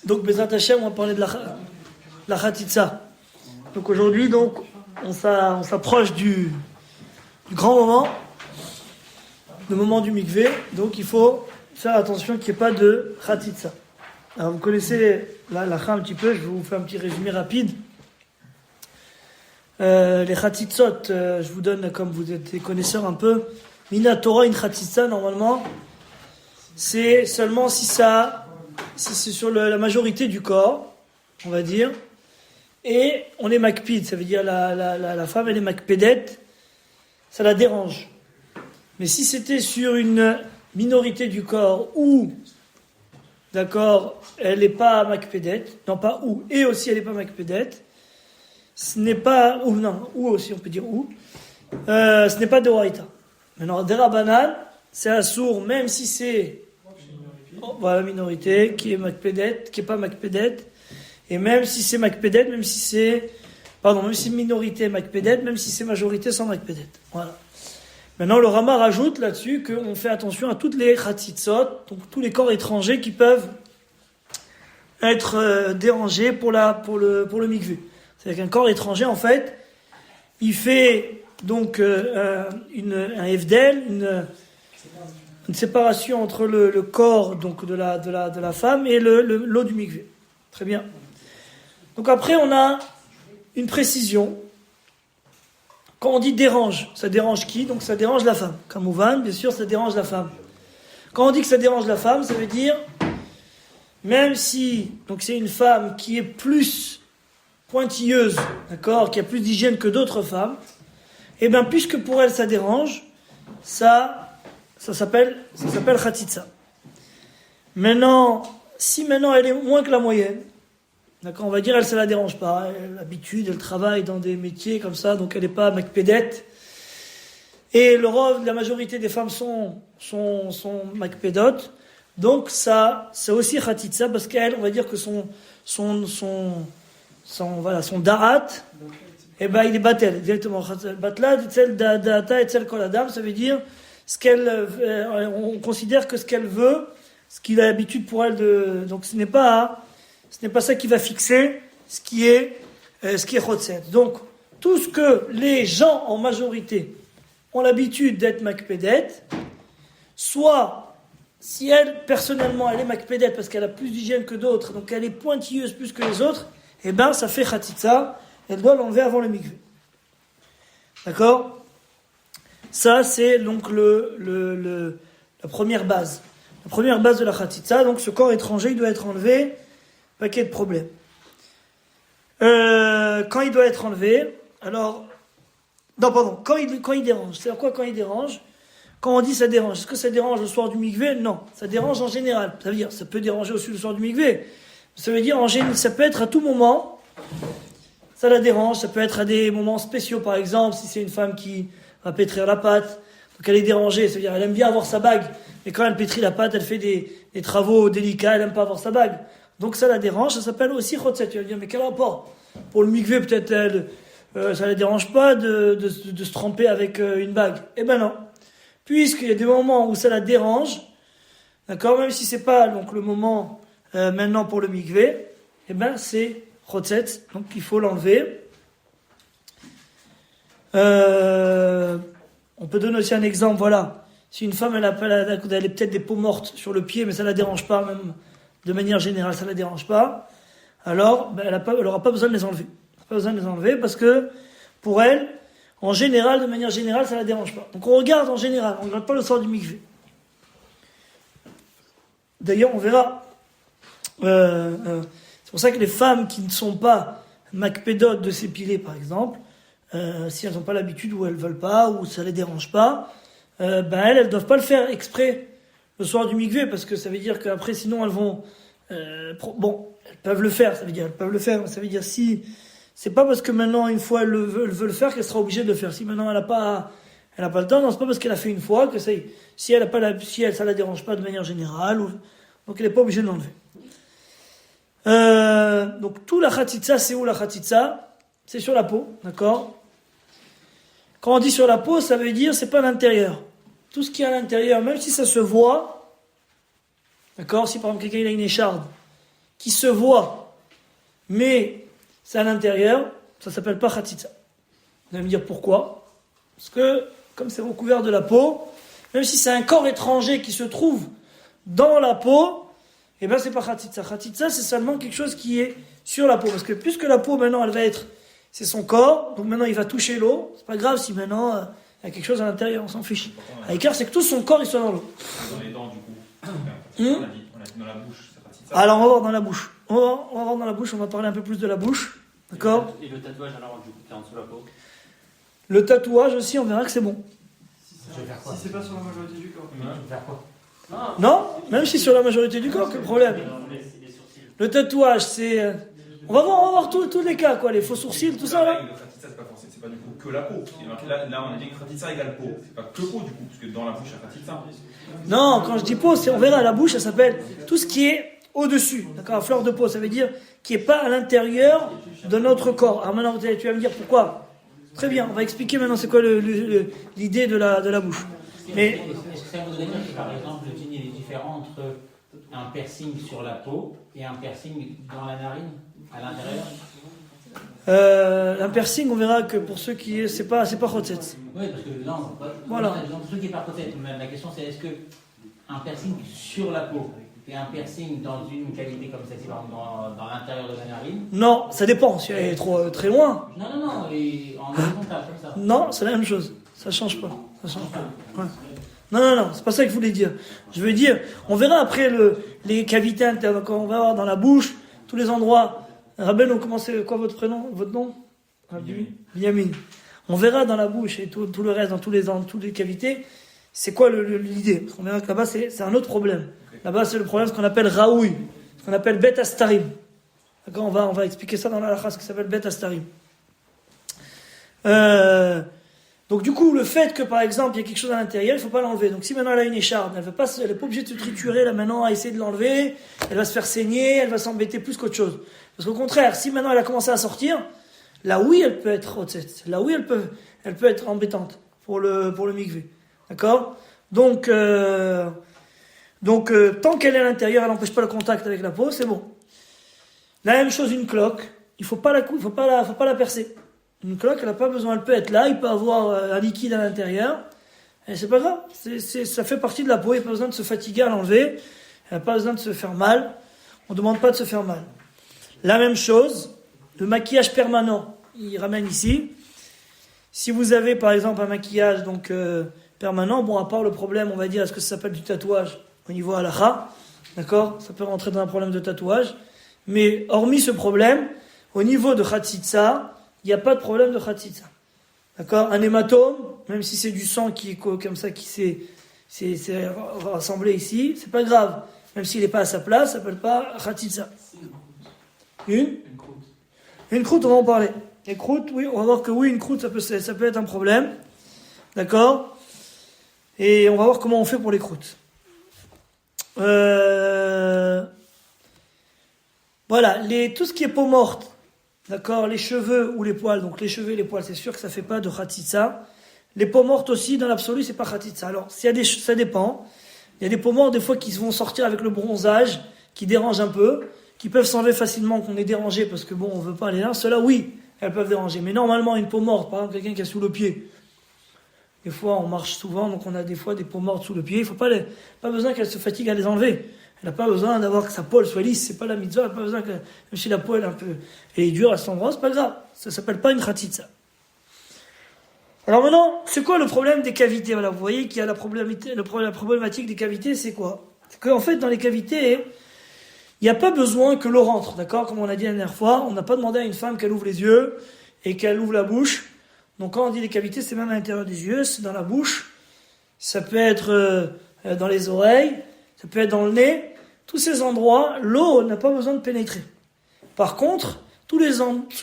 Donc, Bezrat Hashem, on va parler de la Khatitsa. Donc, aujourd'hui, donc, on s'approche du grand moment, le moment du mikvé. Donc, il faut faire attention qu'il n'y ait pas de Khatitsa. Alors, vous connaissez la un petit peu, je vais vous faire un petit résumé rapide. Les Khatitsot, je vous donne, comme vous êtes des connaisseurs un peu, Mina Torah, une Khatitsa, normalement, c'est seulement si c'est sur la majorité du corps, on va dire, et on est makpid, ça veut dire la femme elle est makpedette, ça la dérange. Mais si c'était sur une minorité du corps où, d'accord, elle n'est pas makpedette, non pas où, et aussi elle n'est pas makpedette, ce n'est pas, ou aussi on peut dire où, ce n'est pas de Horaïta. Maintenant, Derabanan, c'est assourd, même si c'est voilà, minorité, qui est makpedette, qui n'est pas makpedette, et même si c'est makpedette, même si c'est minorité makpedette, même si c'est majorité sans makpedette. Voilà. Maintenant, le Rama rajoute là-dessus qu'on fait attention à toutes les khatitsot, donc tous les corps étrangers qui peuvent être dérangés pour le mikvé. C'est-à-dire qu'un corps étranger, en fait, il fait donc un evdel, une séparation entre le corps donc de la femme et l'eau du mikvé. Très bien. Donc après, on a une précision. Quand on dit dérange, ça dérange qui? Donc ça dérange la femme. Comme Ouvan, bien sûr, ça dérange la femme. Quand on dit que ça dérange la femme, ça veut dire, même si donc c'est une femme qui est plus pointilleuse, d'accord, qui a plus d'hygiène que d'autres femmes, et bien puisque pour elle ça dérange, ça s'appelle Khatitsa. Maintenant, si elle est moins que la moyenne, d'accord, on va dire elle ça la dérange pas, elle a l'habitude, elle travaille dans des métiers comme ça, donc elle n'est pas makpedette, et la majorité des femmes sont makpedotes, donc ça c'est aussi Khatitsa, parce qu'elle, on va dire que son darat, il est batel, directement. Batla, etzel data, etzel kol adam, ça veut dire on considère que ce qu'elle veut, ce qu'il a l'habitude pour elle de, donc ce n'est pas ça qui va fixer ce qui est chotset. Donc, tout ce que les gens en majorité ont l'habitude d'être makpedet, soit, si elle, personnellement, elle est makpedet parce qu'elle a plus d'hygiène que d'autres, donc elle est pointilleuse plus que les autres, ça fait khatitsa, elle doit l'enlever avant le mikvé. D'accord? Ça, c'est donc la première base. La première base de la khatitsa, donc ce corps étranger, il doit être enlevé, paquet de problèmes. Quand il doit être enlevé, quand il dérange. C'est-à-dire quoi quand il dérange? Quand on dit ça dérange, est-ce que ça dérange le soir du mikvé? Non, ça dérange en général. Ça veut dire, ça peut déranger aussi le soir du mikvé. Ça veut dire, ça peut être à tout moment, ça la dérange, ça peut être à des moments spéciaux, par exemple, si c'est une femme qui va pétrir la pâte, donc elle est dérangée, ça veut dire, elle aime bien avoir sa bague, mais quand elle pétrit la pâte, elle fait des travaux délicats, elle aime pas avoir sa bague. Donc ça la dérange, ça s'appelle aussi chotset. Tu vas dire, mais quel rapport? Pour le mikvé, peut-être ça la dérange pas de se tremper avec une bague. Eh ben non. Puisqu'il y a des moments où ça la dérange, d'accord, même si c'est pas donc le moment maintenant pour le mikvé, c'est chotset, donc il faut l'enlever. On peut donner aussi un exemple, voilà. Si une femme elle a peut-être des peaux mortes sur le pied, mais ça la dérange pas, même de manière générale, ça la dérange pas, alors elle aura pas besoin de les enlever. Pas besoin de les enlever parce que pour elle, en général, de manière générale, ça la dérange pas. Donc on regarde en général, on ne regarde pas le sort du mikvé. D'ailleurs, on verra. C'est pour ça que les femmes qui ne sont pas makpédotes de s'épiler, par exemple, si elles n'ont pas l'habitude ou elles veulent pas ou ça les dérange pas, elles doivent pas le faire exprès le soir du mikvé parce que ça veut dire qu'après, sinon elles vont, elles peuvent le faire. Ça veut dire elles peuvent le faire. Mais ça veut dire si c'est pas parce que maintenant une fois elle veut le faire qu'elle sera obligée de le faire. Si maintenant elle a pas le temps, non, c'est pas parce qu'elle a fait une fois que ça y est. Si ça la dérange pas de manière générale, donc elle est pas obligée de l'enlever. Donc tout la khatitsa, c'est où la khatitsa? C'est sur la peau, d'accord? Quand on dit sur la peau, ça veut dire c'est pas l'intérieur. Tout ce qui est à l'intérieur, même si ça se voit, d'accord? Si par exemple quelqu'un il a une écharde, qui se voit, mais c'est à l'intérieur, ça s'appelle pas khatitsa. Vous allez me dire pourquoi? Parce que, comme c'est recouvert de la peau, même si c'est un corps étranger qui se trouve dans la peau, eh ben c'est pas khatitsa. Khatitsa, c'est seulement quelque chose qui est sur la peau. Parce que puisque la peau, maintenant, elle va être, c'est son corps, donc maintenant il va toucher l'eau, c'est pas grave si maintenant il y a quelque chose à l'intérieur, on s'en fiche. L'écart, c'est que tout son corps, il soit dans l'eau. Dans les dents, du coup. On a dit dans la bouche, c'est khatitsa. Alors, on va voir dans la bouche. On va voir dans la bouche, on va parler un peu plus de la bouche. D'accord? Et le tatouage, alors, du coup, qui est en dessous de la peau? Le tatouage aussi, on verra que c'est bon. Si c'est pas sur la majorité du corps. Je vais faire quoi? Non? Même si sur la majorité du corps, quel problème? Le tatouage, c'est... On va voir tous les cas, quoi, les faux sourcils, tout ça, là. Le khatitsa, c'est pas forcément, c'est pas du coup que la peau. Là, on a dit que khatitsa égale peau. C'est pas que peau, du coup, parce que dans la bouche, il y a khatitsa. Non, quand je dis peau, on verra, la bouche, ça s'appelle tout ce qui est au-dessus, d'accord, à fleur de peau, ça veut dire qui n'est pas à l'intérieur de notre corps. Alors maintenant, tu vas me dire pourquoi. Très bien, on va expliquer maintenant c'est quoi l'idée de la bouche. Mais Est-ce que ça voudrait dire que, par exemple, le djinn est différent entre un piercing sur la peau et un piercing dans la narine, à l'intérieur? un piercing, on verra que pour ceux qui... C'est pas chotzetz. Oui, parce que non, Voilà. Le truc qui est par côté. La question c'est est-ce que un piercing sur la peau et un piercing dans une cavité comme celle-ci, par exemple, dans l'intérieur de la narine? Non, ça dépend, si elle est trop très loin. Non, et en horizontal, comme ça. Non, c'est la même chose. Ça change pas. Ça change pas. Ouais. Non, c'est pas ça que je voulais dire. Je veux dire, on verra après les cavités internes. Quand on va voir dans la bouche, tous les endroits. Rabbeinu, comment c'est quoi votre prénom, votre nom? Binyamin. On verra dans la bouche et tout le reste, dans toutes les cavités, c'est quoi l'idée. Parce qu'on verra que là-bas, c'est un autre problème. Là-bas, c'est le problème, ce qu'on appelle Raoui, ce qu'on appelle Bet Astarim. D'accord, on va expliquer ça dans la halakha, ce qui s'appelle Bet Astarim. Donc du coup, le fait que par exemple il y a quelque chose à l'intérieur, il ne faut pas l'enlever. Donc si maintenant elle a une écharpe, elle n'est pas obligée de se triturer là maintenant à essayer de l'enlever, elle va se faire saigner, elle va s'embêter plus qu'autre chose. Parce qu'au contraire, si maintenant elle a commencé à sortir, là oui elle peut être hotset, là oui elle peut être embêtante pour le mikvé. D'accord? Donc tant qu'elle est à l'intérieur, elle n'empêche pas le contact avec la peau, c'est bon. La même chose une cloque, il faut pas la percer. Une cloque, elle n'a pas besoin, elle peut être là, il peut avoir un liquide à l'intérieur, et c'est pas grave, ça fait partie de la peau, il n'y a pas besoin de se fatiguer à l'enlever, il n'y a pas besoin de se faire mal, on ne demande pas de se faire mal. La même chose, le maquillage permanent, il ramène ici. Si vous avez par exemple un maquillage donc permanent, bon à part le problème, on va dire, est-ce que ça s'appelle du tatouage au niveau halakha, d'accord, ça peut rentrer dans un problème de tatouage, mais hormis ce problème, au niveau de khatitsa, il n'y a pas de problème de khatitsa. D'accord? Un hématome, même si c'est du sang qui est comme ça, qui s'est rassemblé ici, c'est pas grave. Même s'il n'est pas à sa place, ça s'appelle pas khatitsa. Une croûte, on va en parler. Les croûtes, oui, on va voir que oui, une croûte, ça peut être un problème. D'accord? Et on va voir comment on fait pour les croûtes. Voilà, tout ce qui est peau morte, d'accord, les cheveux ou les poils, donc les cheveux et les poils, c'est sûr que ça fait pas de khatitsa. Les peaux mortes aussi, dans l'absolu, c'est pas khatitsa. Alors, ça dépend. Il y a des peaux mortes, des fois, qui vont sortir avec le bronzage, qui dérangent un peu, qui peuvent s'enlever facilement, qu'on est dérangé, parce que bon, on veut pas aller là. Ceux-là, oui, elles peuvent déranger. Mais normalement, une peau morte, par exemple, quelqu'un qui a sous le pied. Des fois, on marche souvent, donc on a des fois des peaux mortes sous le pied. Il faut pas besoin qu'elle se fatigue à les enlever. Elle n'a pas besoin d'avoir que sa peau soit lisse, c'est pas la mitzvah, elle n'a pas besoin que, même si la peau elle est dure à cet endroit, c'est pas grave. Ça s'appelle pas une khatitsa. Alors maintenant, c'est quoi le problème des cavités? Voilà, vous voyez qu'il y a la problématique des cavités, c'est quoi? C'est qu'en fait, dans les cavités, il n'y a pas besoin que l'eau rentre, d'accord? Comme on a dit la dernière fois, on n'a pas demandé à une femme qu'elle ouvre les yeux et qu'elle ouvre la bouche. Donc quand on dit les cavités, c'est même à l'intérieur des yeux, c'est dans la bouche, ça peut être dans les oreilles, ça peut être dans le nez. Tous ces endroits, l'eau n'a pas besoin de pénétrer. Par contre, tous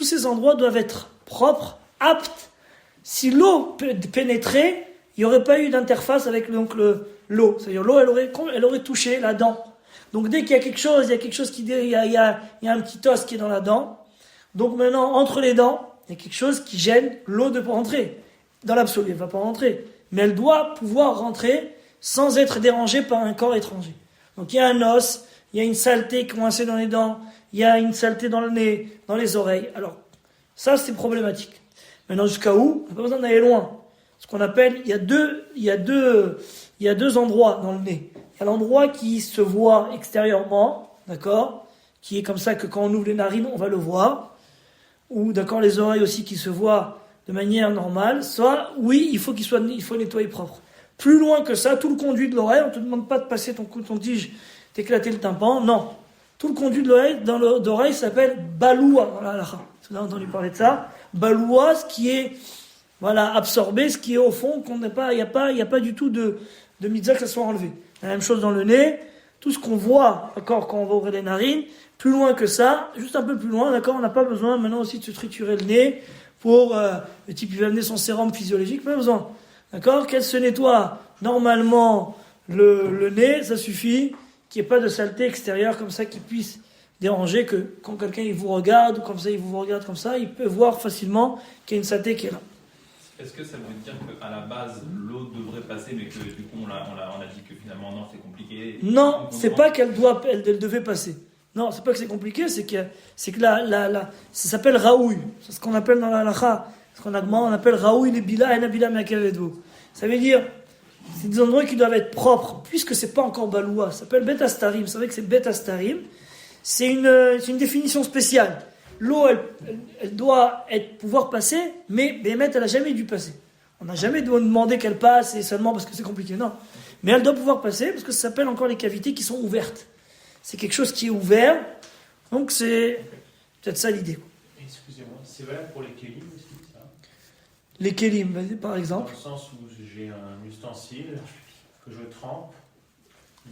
ces endroits doivent être propres, aptes. Si l'eau pénétrait, il n'y aurait pas eu d'interface avec l'eau. C'est-à-dire l'eau, elle aurait touché la dent. Donc dès qu'il y a quelque chose, il y a un petit os qui est dans la dent. Donc maintenant, entre les dents, il y a quelque chose qui gêne l'eau de pas rentrer. Dans l'absolu, elle ne va pas rentrer. Mais elle doit pouvoir rentrer sans être dérangée par un corps étranger. Donc il y a un os, il y a une saleté coincée dans les dents, il y a une saleté dans le nez, dans les oreilles. Alors, ça, c'est problématique. Maintenant, jusqu'à où? On n'a pas besoin d'aller loin. Ce qu'on appelle, il y a deux endroits dans le nez. Il y a l'endroit qui se voit extérieurement, d'accord? Qui est comme ça que quand on ouvre les narines, on va le voir. Ou, d'accord, les oreilles aussi qui se voient de manière normale. Soit, oui, il faut nettoyer propre. Plus loin que ça, tout le conduit de l'oreille, on ne te demande pas de passer ton tige, t'éclater le tympan, non. Tout le conduit de l'oreille s'appelle baloua dans la halakha. Tu as entendu parler de ça? Baloua, ce qui est, voilà, absorbé, ce qui est au fond, il n'y a pas du tout de mitzvah que ça soit enlevé. La même chose dans le nez, tout ce qu'on voit, d'accord, quand on va ouvrir les narines, plus loin que ça, juste un peu plus loin, d'accord, on n'a pas besoin maintenant aussi de se triturer le nez pour, le type il va amener son sérum physiologique, pas besoin. D'accord? Qu'elle se nettoie normalement le nez, ça suffit, qu'il n'y ait pas de saleté extérieure comme ça qui puisse déranger, que quand quelqu'un il vous regarde, ou comme ça il vous regarde comme ça, il peut voir facilement qu'il y a une saleté qui est là. Est-ce que ça veut dire qu'à la base, l'eau devrait passer, mais que du coup on a dit que finalement non, c'est compliqué? Non, c'est pas qu'elle devait passer. Non, c'est pas que c'est compliqué, c'est que ça s'appelle raoui. C'est ce qu'on appelle dans la halakha. On appelle Raoui les Bila et Nabila Makavedou. Ça veut dire, c'est des endroits qui doivent être propres, puisque c'est pas encore Baloua. Ça s'appelle Bet Astarim. Vous savez que c'est Bet Astarim. C'est une définition spéciale. L'eau, elle doit pouvoir passer, mais Béhémet, elle a jamais dû passer. On n'a jamais demandé qu'elle passe, et seulement parce que c'est compliqué. Non. Mais elle doit pouvoir passer, parce que ça s'appelle encore les cavités qui sont ouvertes. C'est quelque chose qui est ouvert. Donc c'est peut-être ça l'idée. Excusez-moi, c'est valable pour les kélim aussi? Les kélim, par exemple. Dans le sens où j'ai un ustensile que je trempe,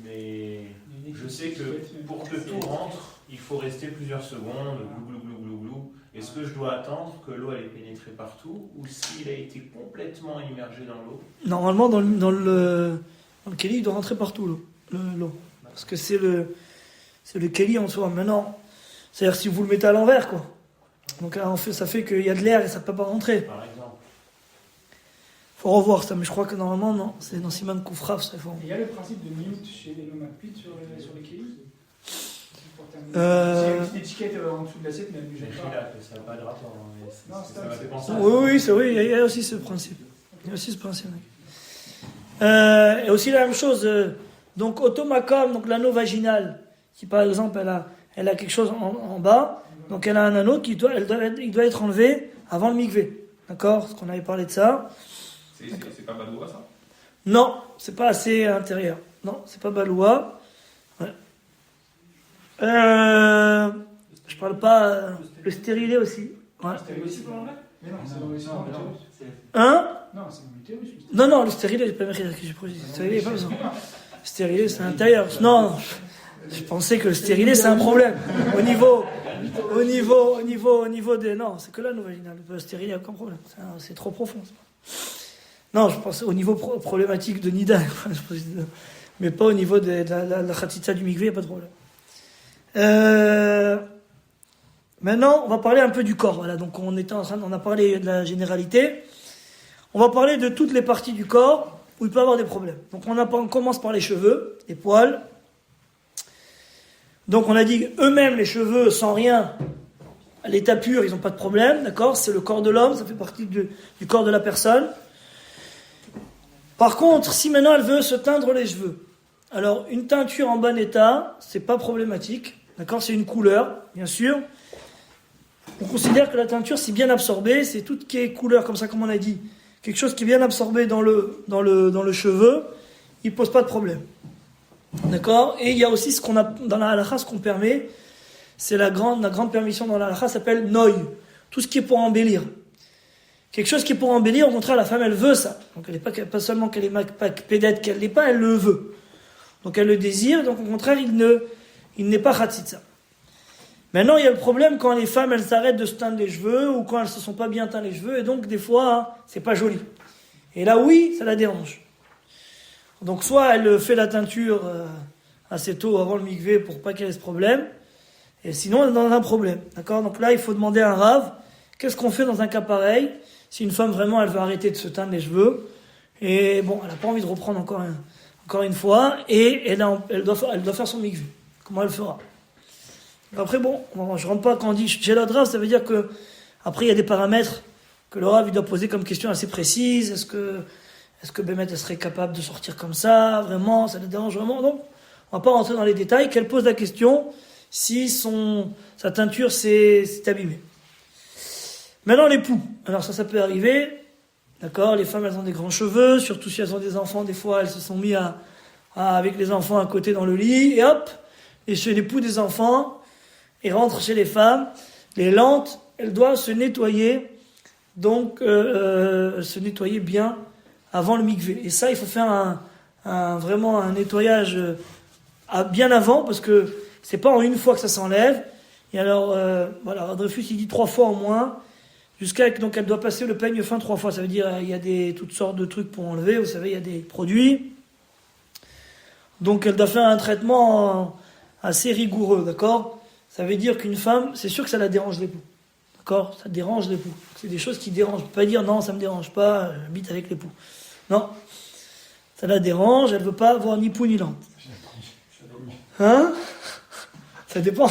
mais je sais que pour que tout rentre, il faut rester plusieurs secondes, glou, glou, glou, glou, glou. Est-ce que je dois attendre que l'eau ait pénétré partout, ou s'il a été complètement immergé dans l'eau? Normalement, dans le kéli, il doit rentrer partout, l'eau. Parce que c'est le kéli en soi. Maintenant, c'est-à-dire si vous le mettez à l'envers, quoi. Donc là, ça fait qu'il y a de l'air et ça ne peut pas rentrer. Par exemple. Faut revoir ça, mais je crois que normalement, non. C'est dans Siman Koufraf, ça faut. Il y a le principe de mute chez les Lomakpit sur les kélis. Il y a une petite étiquette en dessous de l'assiette, mais elle ne bouge pas. Ça n'a pas de rapport. Non, ça m'a fait penser. Oui, il y a aussi ce principe. Il y a aussi ce principe. Et aussi la même chose. Donc, automakom, donc l'anneau vaginal, qui par exemple, elle a quelque chose en bas. Donc, elle a un anneau il doit être enlevé avant le mikvé. D'accord? Parce qu'on avait parlé de ça. C'est pas Baloua, ça? Non, c'est pas assez intérieur. Non, c'est pas Baloua. Ouais. Je parle pas. Le stérilet aussi. Ouais. Stérilet aussi pour l'enlever? Mais non, c'est dans l'utérus. Hein? Non, c'est dans l'utérus. Non, le stérilet, j'ai pas mérité que j'ai produit. Le stérilet, pas besoin. Le stérilet, c'est à l'intérieur. Non, je pensais que le stérilet, c'est un problème. Au niveau des. Non, c'est que là, le vaginal. Le stérilet, il n'y a aucun problème. C'est trop profond. Non, je pense au niveau problématique de Nida, mais pas au niveau de la khatitsa du mikvé, il n'y a pas de problème. Maintenant, on va parler un peu du corps. Voilà, donc on a parlé de la généralité. On va parler de toutes les parties du corps où il peut y avoir des problèmes. Donc on commence par les cheveux, les poils. Donc on a dit eux-mêmes, les cheveux, sans rien, à l'état pur, ils n'ont pas de problème, d'accord? C'est le corps de l'homme, ça fait partie du corps de la personne. Par contre, si maintenant elle veut se teindre les cheveux, alors une teinture en bon état, c'est pas problématique, d'accord? C'est une couleur, bien sûr. On considère que la teinture, c'est bien absorbé, c'est tout ce qui est couleur, comme ça, comme on a dit, quelque chose qui est bien absorbé dans le cheveu, il pose pas de problème, d'accord? Et il y a aussi ce qu'on a dans la halakha, ce qu'on permet, c'est la grande permission dans la halakha s'appelle noy, tout ce qui est pour embellir. Quelque chose qui est pour embellir, au contraire, la femme, elle veut ça. Donc, elle n'est pas seulement qu'elle est pas pédette, qu'elle l'est pas, elle le veut. Donc, elle le désire, donc, au contraire, il n'est pas khatsitsa. Maintenant, il y a le problème quand les femmes, elles s'arrêtent de se teindre les cheveux, ou quand elles se sont pas bien teintes les cheveux, et donc, des fois, c'est pas joli. Et là, oui, ça la dérange. Donc, soit elle fait la teinture assez tôt avant le mikvé pour pas qu'elle ait ce problème, et sinon, elle en a un problème. D'accord? Donc là, il faut demander à un rave, qu'est-ce qu'on fait dans un cas pareil? Si une femme, vraiment, elle veut arrêter de se teindre les cheveux, et bon, elle n'a pas envie de reprendre encore une fois, et elle doit faire son mikvé. comment elle fera. Après, bon, je ne rentre pas quand on dit chez la Rav, ça veut dire que après il y a des paramètres que le Rav il doit poser comme question assez précise. Est-ce que Bémet elle serait capable de sortir comme ça, vraiment, ça le dérange vraiment? Donc, on ne va pas rentrer dans les détails. Qu'elle pose la question si sa teinture s'est abîmée. Maintenant, l'époux. Alors ça peut arriver. D'accord, les femmes, elles ont des grands cheveux, surtout si elles ont des enfants, des fois, elles se sont mis avec les enfants à côté dans le lit, et hop, et chez l'époux des enfants, et rentre chez les femmes, les lentes, elles doivent se nettoyer, donc se nettoyer bien avant le mikvé. Et ça, il faut faire vraiment un nettoyage bien avant, parce que c'est pas en une fois que ça s'enlève. Et alors, voilà, Dreyfus, il dit 3 fois au moins, donc elle doit passer le peigne fin 3 fois. Ça veut dire, il y a toutes sortes de trucs pour enlever, vous savez, il y a des produits. Donc elle doit faire un traitement assez rigoureux, d'accord? Ça veut dire qu'une femme, c'est sûr que ça la dérange l'époux. D'accord? Ça dérange l'époux. C'est des choses qui dérangent. On peut pas dire non, ça me dérange pas, j'habite avec l'époux. Non. Ça la dérange, elle veut pas avoir ni pou ni lente. Hein? Ça dépend.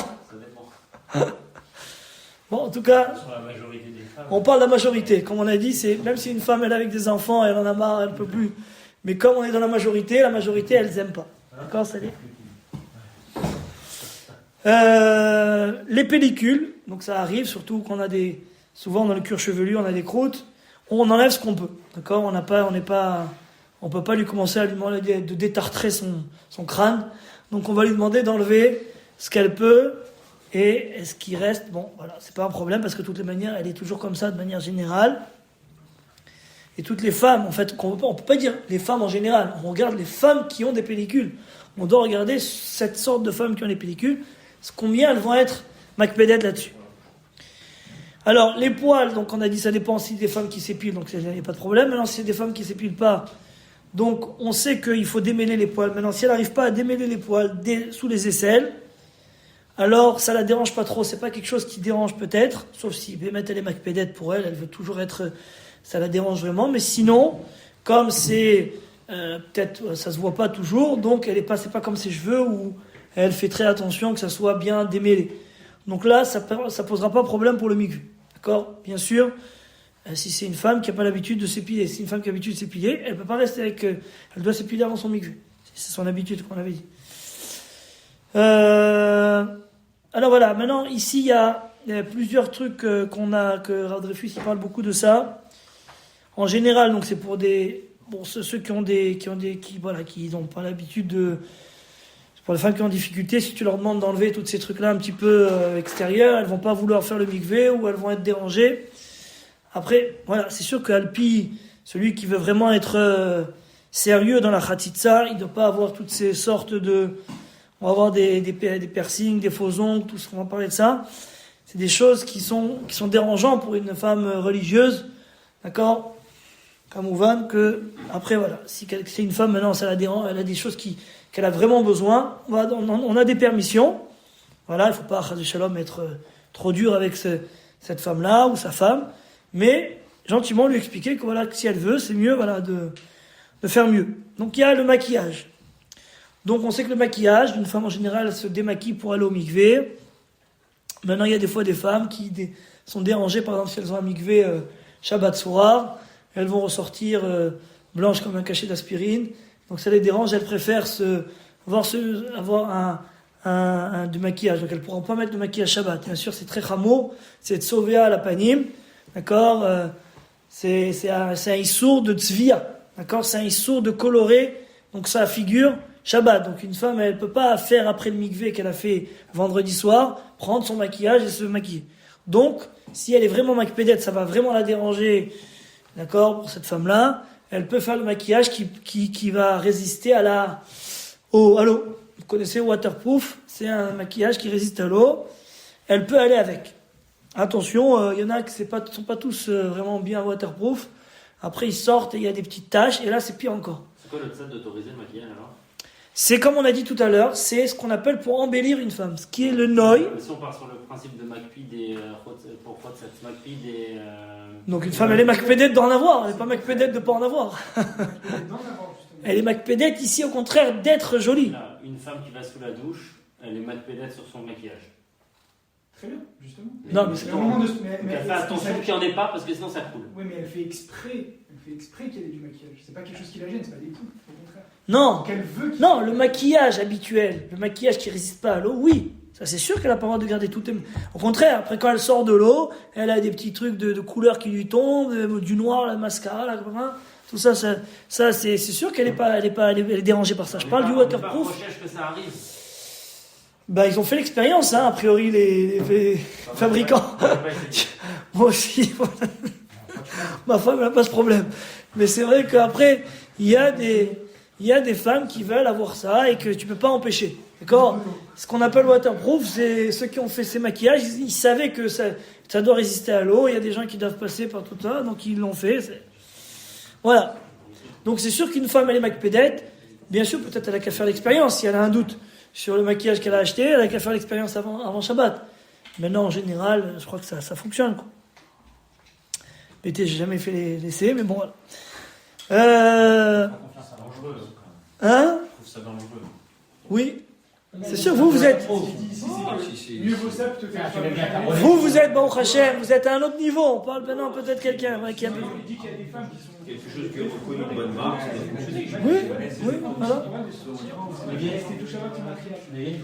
Bon, en tout cas, Sur la majorité des femmes. on parle de la majorité. Comme on a dit, c'est même si une femme elle est avec des enfants, elle en a marre, elle peut plus. Mais comme on est dans la majorité, elles aiment pas. D'accord, ça l'est. Les pellicules, donc ça arrive, surtout qu'on a souvent dans le cuir chevelu, on a des croûtes. On enlève ce qu'on peut. D'accord, on peut pas lui commencer à lui demander de détartrer son crâne. Donc on va lui demander d'enlever ce qu'elle peut. Et ce qui reste, bon, voilà, c'est pas un problème parce que de toutes les manières, elle est toujours comme ça de manière générale. Et toutes les femmes, en fait, on peut pas dire les femmes en général, on regarde les femmes qui ont des pellicules. On doit regarder cette sorte de femmes qui ont des pellicules, combien elles vont être macpédètes là-dessus. Alors, les poils, donc on a dit ça dépend aussi des femmes qui s'épilent, donc il n'y a pas de problème. Maintenant, si c'est des femmes qui s'épilent pas, donc on sait qu'il faut démêler les poils. Maintenant, si elle n'arrive pas à démêler les poils sous les aisselles, alors ça la dérange pas trop, c'est pas quelque chose qui dérange peut-être, sauf si Bémet elle est macpédète pour elle veut toujours être, ça la dérange vraiment, mais sinon, comme c'est, peut-être ça se voit pas toujours, donc c'est pas comme ses cheveux où elle fait très attention que ça soit bien démêlé. Donc là, ça posera pas problème pour le mikvé. D'accord? Bien sûr, si c'est une femme qui n'a pas l'habitude de s'épiler, si une femme qui a l'habitude de s'épiler, elle peut pas rester avec, elle doit s'épiler avant son mikvé. C'est son habitude qu'on avait dit. Alors voilà, maintenant ici il y a plusieurs trucs que Rav Dreyfus il parle beaucoup de ça. En général, donc c'est pour ceux qui n'ont pas l'habitude de, pour les femmes qui ont difficulté, si tu leur demandes d'enlever tous ces trucs là un petit peu extérieurs, elles vont pas vouloir faire le mikvé ou elles vont être dérangées. Après, voilà, c'est sûr qu'Alpi, celui qui veut vraiment être sérieux dans la khatitsa, il ne doit pas avoir toutes ces sortes de... On va avoir des piercings, des faux ongles, tout ce qu'on va parler de ça. C'est des choses qui sont dérangeantes pour une femme religieuse. D'accord? Comme Ouvan, que, après, voilà. Si c'est une femme, maintenant, ça la dérange, elle a des choses qu'elle a vraiment besoin. On a des permissions. Voilà, il ne faut pas, Chas Shalom, être trop dur avec cette femme-là, ou sa femme. Mais, gentiment lui expliquer que voilà, que si elle veut, c'est mieux, voilà, de faire mieux. Donc, il y a le maquillage. Donc on sait que le maquillage, d'une femme en général, elle se démaquille pour aller au mikvé. Maintenant, il y a des fois des femmes qui sont dérangées, par exemple, si elles ont un mikvé Shabbat soir, elles vont ressortir blanches comme un cachet d'aspirine. Donc ça les dérange, elles préfèrent avoir du maquillage. Donc elles ne pourront pas mettre de maquillage Shabbat. Bien sûr, c'est très chameau, c'est tsovia à la panim, d'accord, c'est un issour de tzvia, d'accord, c'est un issour de colorer, donc ça figure Shabbat. Donc une femme, elle ne peut pas faire après le mikvé qu'elle a fait vendredi soir, prendre son maquillage et se maquiller. Donc, si elle est vraiment macpédète, ça va vraiment la déranger, d'accord, pour cette femme-là, elle peut faire le maquillage qui va résister à l'eau. Vous connaissez waterproof, c'est un maquillage qui résiste à l'eau. Elle peut aller avec. Attention, il y en a qui ne sont pas tous vraiment bien waterproof. Après, ils sortent et il y a des petites taches, et là, c'est pire encore. C'est quoi le tzad d'autoriser le maquillage alors? C'est comme on a dit tout à l'heure, c'est ce qu'on appelle pour embellir une femme, ce qui est le noy. Si on part sur le principe de Makpid pour cette Makpid et... Donc une femme, elle est macpédète d'en avoir, elle n'est pas macpédète de pas en avoir. Elle est macpédète ici, au contraire, d'être jolie. Là, une femme qui va sous la douche, les macpédates sur son maquillage. Très bien, justement. Non, mais c'est Mais au moment de se. Donc elle fait attention qu'il n'y en ait pas parce que sinon ça coule. Oui, mais elle fait exprès qu'il y ait du maquillage. C'est pas quelque chose qui la gêne, c'est pas des poux, au contraire. Non, Donc elle veut qu'il non, le maquillage habituel, le maquillage qui résiste pas à l'eau, oui. Ça, c'est sûr qu'elle a pas le droit de garder tout. Au contraire, après, quand elle sort de l'eau, elle a des petits trucs de couleurs qui lui tombent, du noir, la mascara, la tout ça, c'est sûr qu'elle est dérangée par ça. Je parle du waterproof. Recherche que ça arrive. Bah, ils ont fait l'expérience, hein, a priori, les fabricants. Moi aussi. Ma femme n'a pas ce problème. Mais c'est vrai qu'après, il y a des femmes qui veulent avoir ça et que tu peux pas empêcher. D'accord? Ce qu'on appelle waterproof, c'est ceux qui ont fait ces maquillages, ils savaient que ça doit résister à l'eau. Il y a des gens qui doivent passer par tout ça, donc ils l'ont fait. Voilà. Donc c'est sûr qu'une femme, elle est macpédette. Bien sûr, peut-être elle a qu'à faire l'expérience. Si elle a un doute sur le maquillage qu'elle a acheté, elle a qu'à faire l'expérience avant Shabbat. Maintenant, en général, je crois que ça fonctionne, quoi. Mais j'ai jamais fait l'essai, mais bon, voilà. C'est dangereux. Hein? Je trouve ça dangereux. Oui. C'est sûr, vous êtes... mieux vaut ça plutôt que Vous êtes, Baruch Hashem, vous êtes à un autre niveau. On parle maintenant peut-être quelqu'un qui a... Il dit qu'il y a des femmes qui sont. Quelque chose qui est reconnu de bonne marque. Oui, voilà.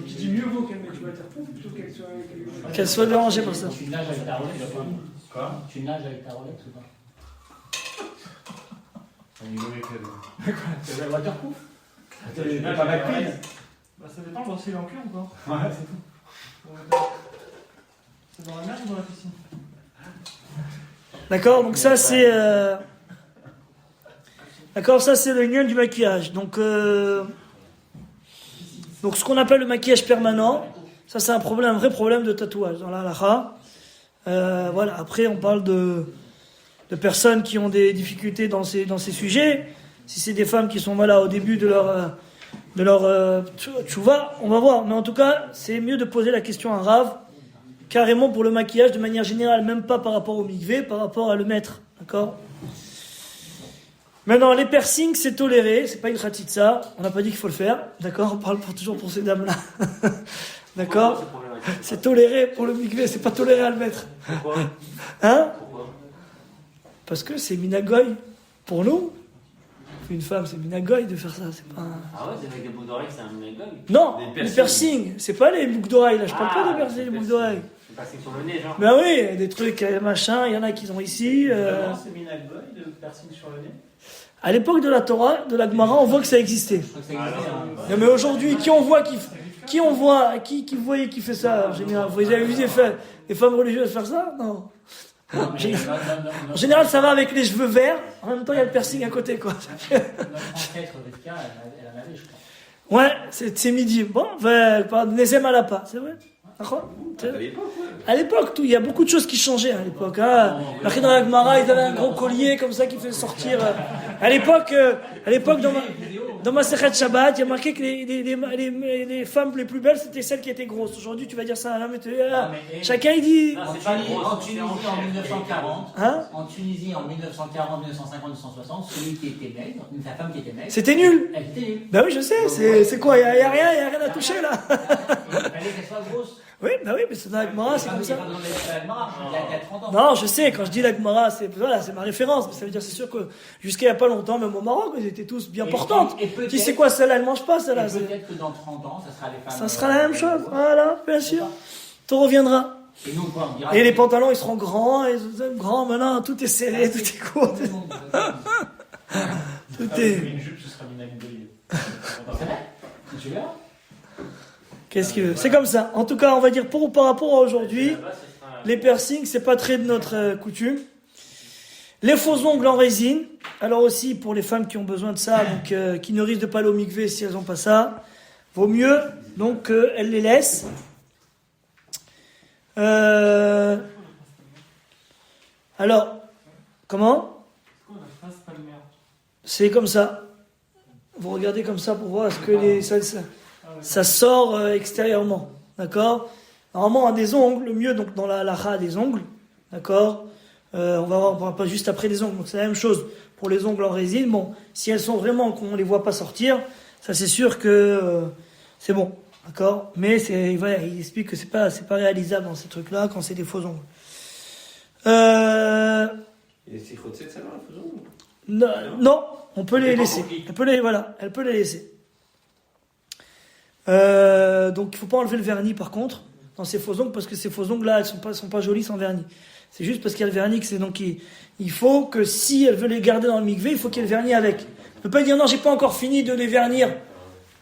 Qui dit mieux vaut qu'elle mette du waterproof plutôt qu'elle soit. Qu'elle soit dérangée par ça. Tu nages avec ta Rolex ou pas? Quoi? Tu nages avec ta Rolex ou pas? Au niveau mécanique. C'est le waterproof? Tu T'as pas McQueen? Bah, ça dépend, voir si elle est en cuir ou pas. Ouais, c'est tout. C'est dans la mer ou dans la piscine? D'accord, donc ça c'est... D'accord, ça c'est le lien du maquillage. Donc ce qu'on appelle le maquillage permanent, ça c'est un vrai problème de tatouage dans la halakha. Voilà. Après on parle de personnes qui ont des difficultés dans ces sujets. Si c'est des femmes qui sont au début de leur tchouva, on va voir. Mais en tout cas, c'est mieux de poser la question à un Rav, carrément pour le maquillage de manière générale, même pas par rapport au mikvé, par rapport à le mettre. D'accord? Maintenant, les piercings, c'est toléré, c'est pas une khatitsa, on n'a pas dit qu'il faut le faire, d'accord? On parle toujours pour ces dames-là. D'accord? C'est toléré pour le mikvé, c'est pas toléré à le mettre. Pourquoi? Hein? Pourquoi? Parce que c'est minagoy. Pour nous, une femme, c'est minagoy de faire ça, c'est pas... Ah ouais, c'est avec des boucles d'oreilles, c'est un minagoy. Non, Des les piercings, c'est pas les boucles d'oreilles, là, je parle pas de piercings, les boucles d'oreilles. C'est passé sur le nez, genre. Ben oui, des trucs, machin, il y en a qui sont ici. Vraiment, c'est Minagoy de piercing sur le nez. À l'époque de la Torah, de la Gemara, on voit que ça existait. Je crois que ça existait, hein. Non, mais aujourd'hui, qui voyait qui fait ça en général? Vous avez vu des femmes religieuses faire ça? Non. Non, mais non. En général, ça va avec les cheveux verts. En même temps, il y a le piercing à côté, quoi. Notre ancêtre Rivka, elle en avait, je crois. Ouais, c'est midi. Bon, Nezem Alapa, c'est vrai. D'accord. À l'époque, il y a beaucoup de choses qui changeaient à l'époque. Hein. Dans la Gemara, ils avaient un gros collier comme ça qui fait sortir. À l'époque, dans ma Sechet Shabbat, il y a marqué que les femmes les plus belles, c'était celles qui étaient grosses. Aujourd'hui, tu vas dire ça à l'homme. Chacun, il dit. Ah, En Tunisie, en 1940, Hein? en Tunisie, en 1940, 1950, 1960, celui qui était maigre, sa femme qui était maigre, C'était nul. elle était nulle. Bah oui, je sais. C'est quoi? Il y a rien à toucher là. Il fallait qu'elle soit grosse. Oui, bah oui, mais c'est dans la Gemara, c'est comme ça. Pas dans la Gemara, il y a 30 ans. Non, je sais, quand je dis la Gemara, c'est ma référence, mais ça veut dire, c'est sûr que jusqu'à il n'y a pas longtemps, même au Maroc, ils étaient tous bien portantes. Et peut-être- Tu sais quoi, celle-là, elle mange pas, Et celle-là. peut-être que dans 30 ans, ça sera les femmes. Ça sera la même chose, voilà, bien sûr. Tout reviendra. Et nous, quoi, on dira. Et les pantalons, ils seront grands, maintenant, tout est serré, tout est court. Tout le monde, Tout Ah, est... une jupe, ce sera Minagoy. C'est vrai? Tu verras? Qu'est-ce que... C'est comme ça. En tout cas, on va dire, par rapport à aujourd'hui, les piercings, c'est pas très de notre coutume. Les faux ongles en résine, alors aussi pour les femmes qui ont besoin de ça, donc qui ne risquent de pas aller au mikvé si elles n'ont pas ça, vaut mieux donc elles les laissent. Alors, comment? C'est comme ça. Vous regardez comme ça pour voir est-ce que ça sort extérieurement, d'accord? Normalement, on a des ongles, le mieux donc dans la halakha des ongles, d'accord? On va voir pas juste après les ongles, donc c'est la même chose pour les ongles en résine. Bon, si elles sont vraiment qu'on les voit pas sortir, ça c'est sûr que c'est bon. D'accord? Mais voilà, il explique que c'est pas réalisable dans ces trucs-là quand c'est des faux ongles. Et c'est Chotset ça va, faisons. Non, on peut les laisser. Elle peut les laisser. Donc il faut pas enlever le vernis par contre dans ces faux ongles parce que ces faux ongles là elles sont pas jolies sans vernis. C'est juste parce qu'il y a le vernis que c'est donc il faut que si elle veut les garder dans le mikvé, il faut qu'il y ait le vernis avec. On peut pas dire non, j'ai pas encore fini de les vernir.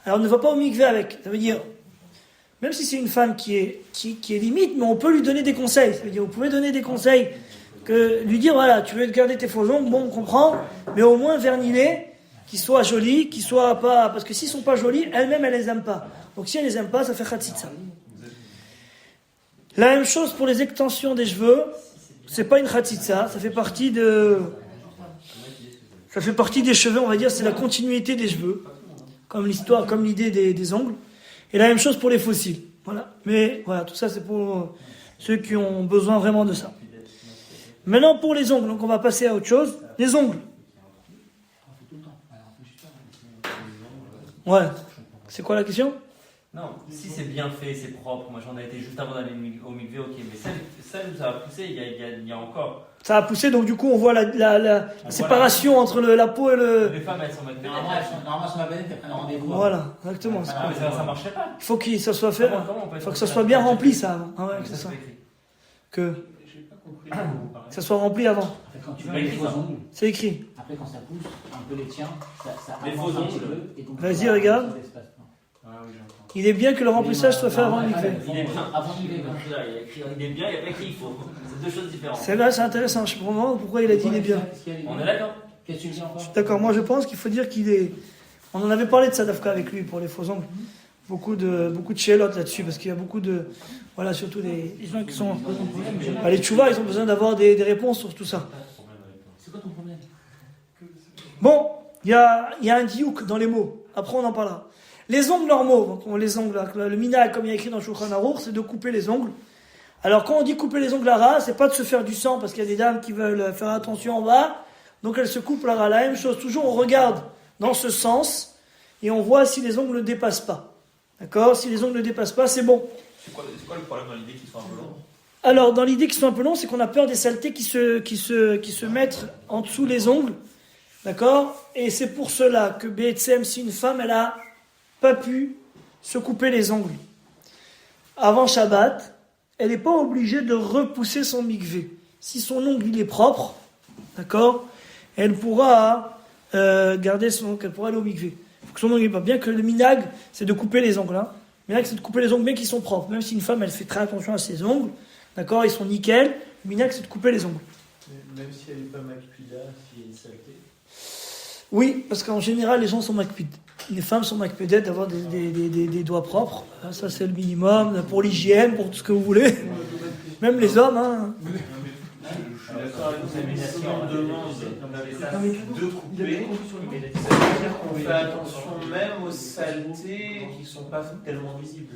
Alors ne va pas au mikvé avec. Ça veut dire même si c'est une femme qui est limite, mais on peut lui donner des conseils. Ça veut dire vous pouvez donner des conseils que lui dire voilà, tu veux garder tes faux ongles, bon on comprend, mais au moins vernis-les. Qu'ils soient jolis, qu'ils soient pas... Parce que s'ils sont pas jolis, elles-mêmes, elles les aiment pas. Donc si elles les aiment pas, ça fait khatsitsa. La même chose pour les extensions des cheveux. C'est pas une khatsitsa, ça fait partie des cheveux, on va dire, c'est la continuité des cheveux. Comme l'idée des ongles. Et la même chose pour les fossiles. Voilà. Mais voilà, tout ça c'est pour ceux qui ont besoin vraiment de ça. Maintenant pour les ongles, donc on va passer à autre chose. Les ongles. Ouais. C'est quoi la question? Non, si c'est bien fait, c'est propre. Moi j'en ai été juste avant d'aller au mikvé, ok. Mais celle où ça va pousser, il y a encore. Ça a poussé, donc du coup on voit la séparation entre la peau et le... Les femmes elles sont maintenant. Normalement, sur ma planète, elles prennent rendez-vous. Voilà, exactement. Ah, mais ça marcherait pas. Il faut que ça soit fait. Comment on peut Il faut que ça soit bien rempli ça avant. Ah ouais, que ça ça soit. soit écrit. Que J'ai pas compris comment vous parlez. ça soit rempli avant. Après, quand tu C'est mets les écrit, faux ça. ongles, C'est écrit. après quand ça pousse, un peu les tiens, ça Les avance faux un petit ongles. peu, et donc, Vas-y, ça- regarde. ça l'espace pas. Ah oui, j'entends. Il est bien que le remplissage soit fait avant le mikvé. Il est bien. Avant le mikvé, Il est bien, il n'y a pas écrit il faut. C'est deux choses différentes. C'est là, c'est intéressant. Je comprends pourquoi il a dit il est bien. On est d'accord. Qu'est-ce que tu me dis encore? D'accord, moi je pense qu'il faut dire qu'il est... On en avait parlé de ça d'Afka avec lui pour les faux ongles. Beaucoup de chélotes là-dessus parce qu'il y a beaucoup de... Voilà, surtout les gens qui sont... Les tchouvas, ils ont besoin d'avoir des réponses sur tout ça. C'est quoi ton problème? Bon, il y a un diouk dans les mots. Après, on en parlera. Les ongles normaux, donc les ongles, le minag, comme il y a écrit dans Shulchan Aruch, c'est de couper les ongles. Alors, quand on dit couper les ongles à ras, c'est pas de se faire du sang, parce qu'il y a des dames qui veulent faire attention en bas, donc elles se coupent la ras. La même chose, toujours on regarde dans ce sens, et on voit si les ongles ne dépassent pas. D'accord? Si les ongles ne dépassent pas, c'est bon. C'est quoi le problème dans l'idée qu'ils soient un peu longs? Alors, dans l'idée qu'ils soient un peu longs, c'est qu'on a peur des saletés qui se mettent en dessous les ongles. D'accord? Et c'est pour cela que BTM, si une femme, elle a pas pu se couper les ongles avant Shabbat, elle n'est pas obligée de repousser son mikvé. Si son ongle il est propre, d'accord, elle pourra garder son ongle, elle pourra aller au mikvé. Il faut que son ongle est pas bien que le minag, c'est de couper les ongles. Hein. Le minag, c'est de couper les ongles bien qu'ils sont propres. Même si une femme, elle fait très attention à ses ongles, d'accord, ils sont nickel. Le minag, c'est de couper les ongles. Même si elle n'est pas makpida, s'il y a une saleté. Oui, parce qu'en général, les gens sont makpid. Les femmes sont makpidettes d'avoir des doigts propres. Ça, c'est le minimum pour l'hygiène, pour tout ce que vous voulez. Même les hommes. Hein. Je suis d'accord avec vous, mais si on demande de couper, ça veut dire qu'on fait attention même aux saletés qui ne sont pas tellement visibles.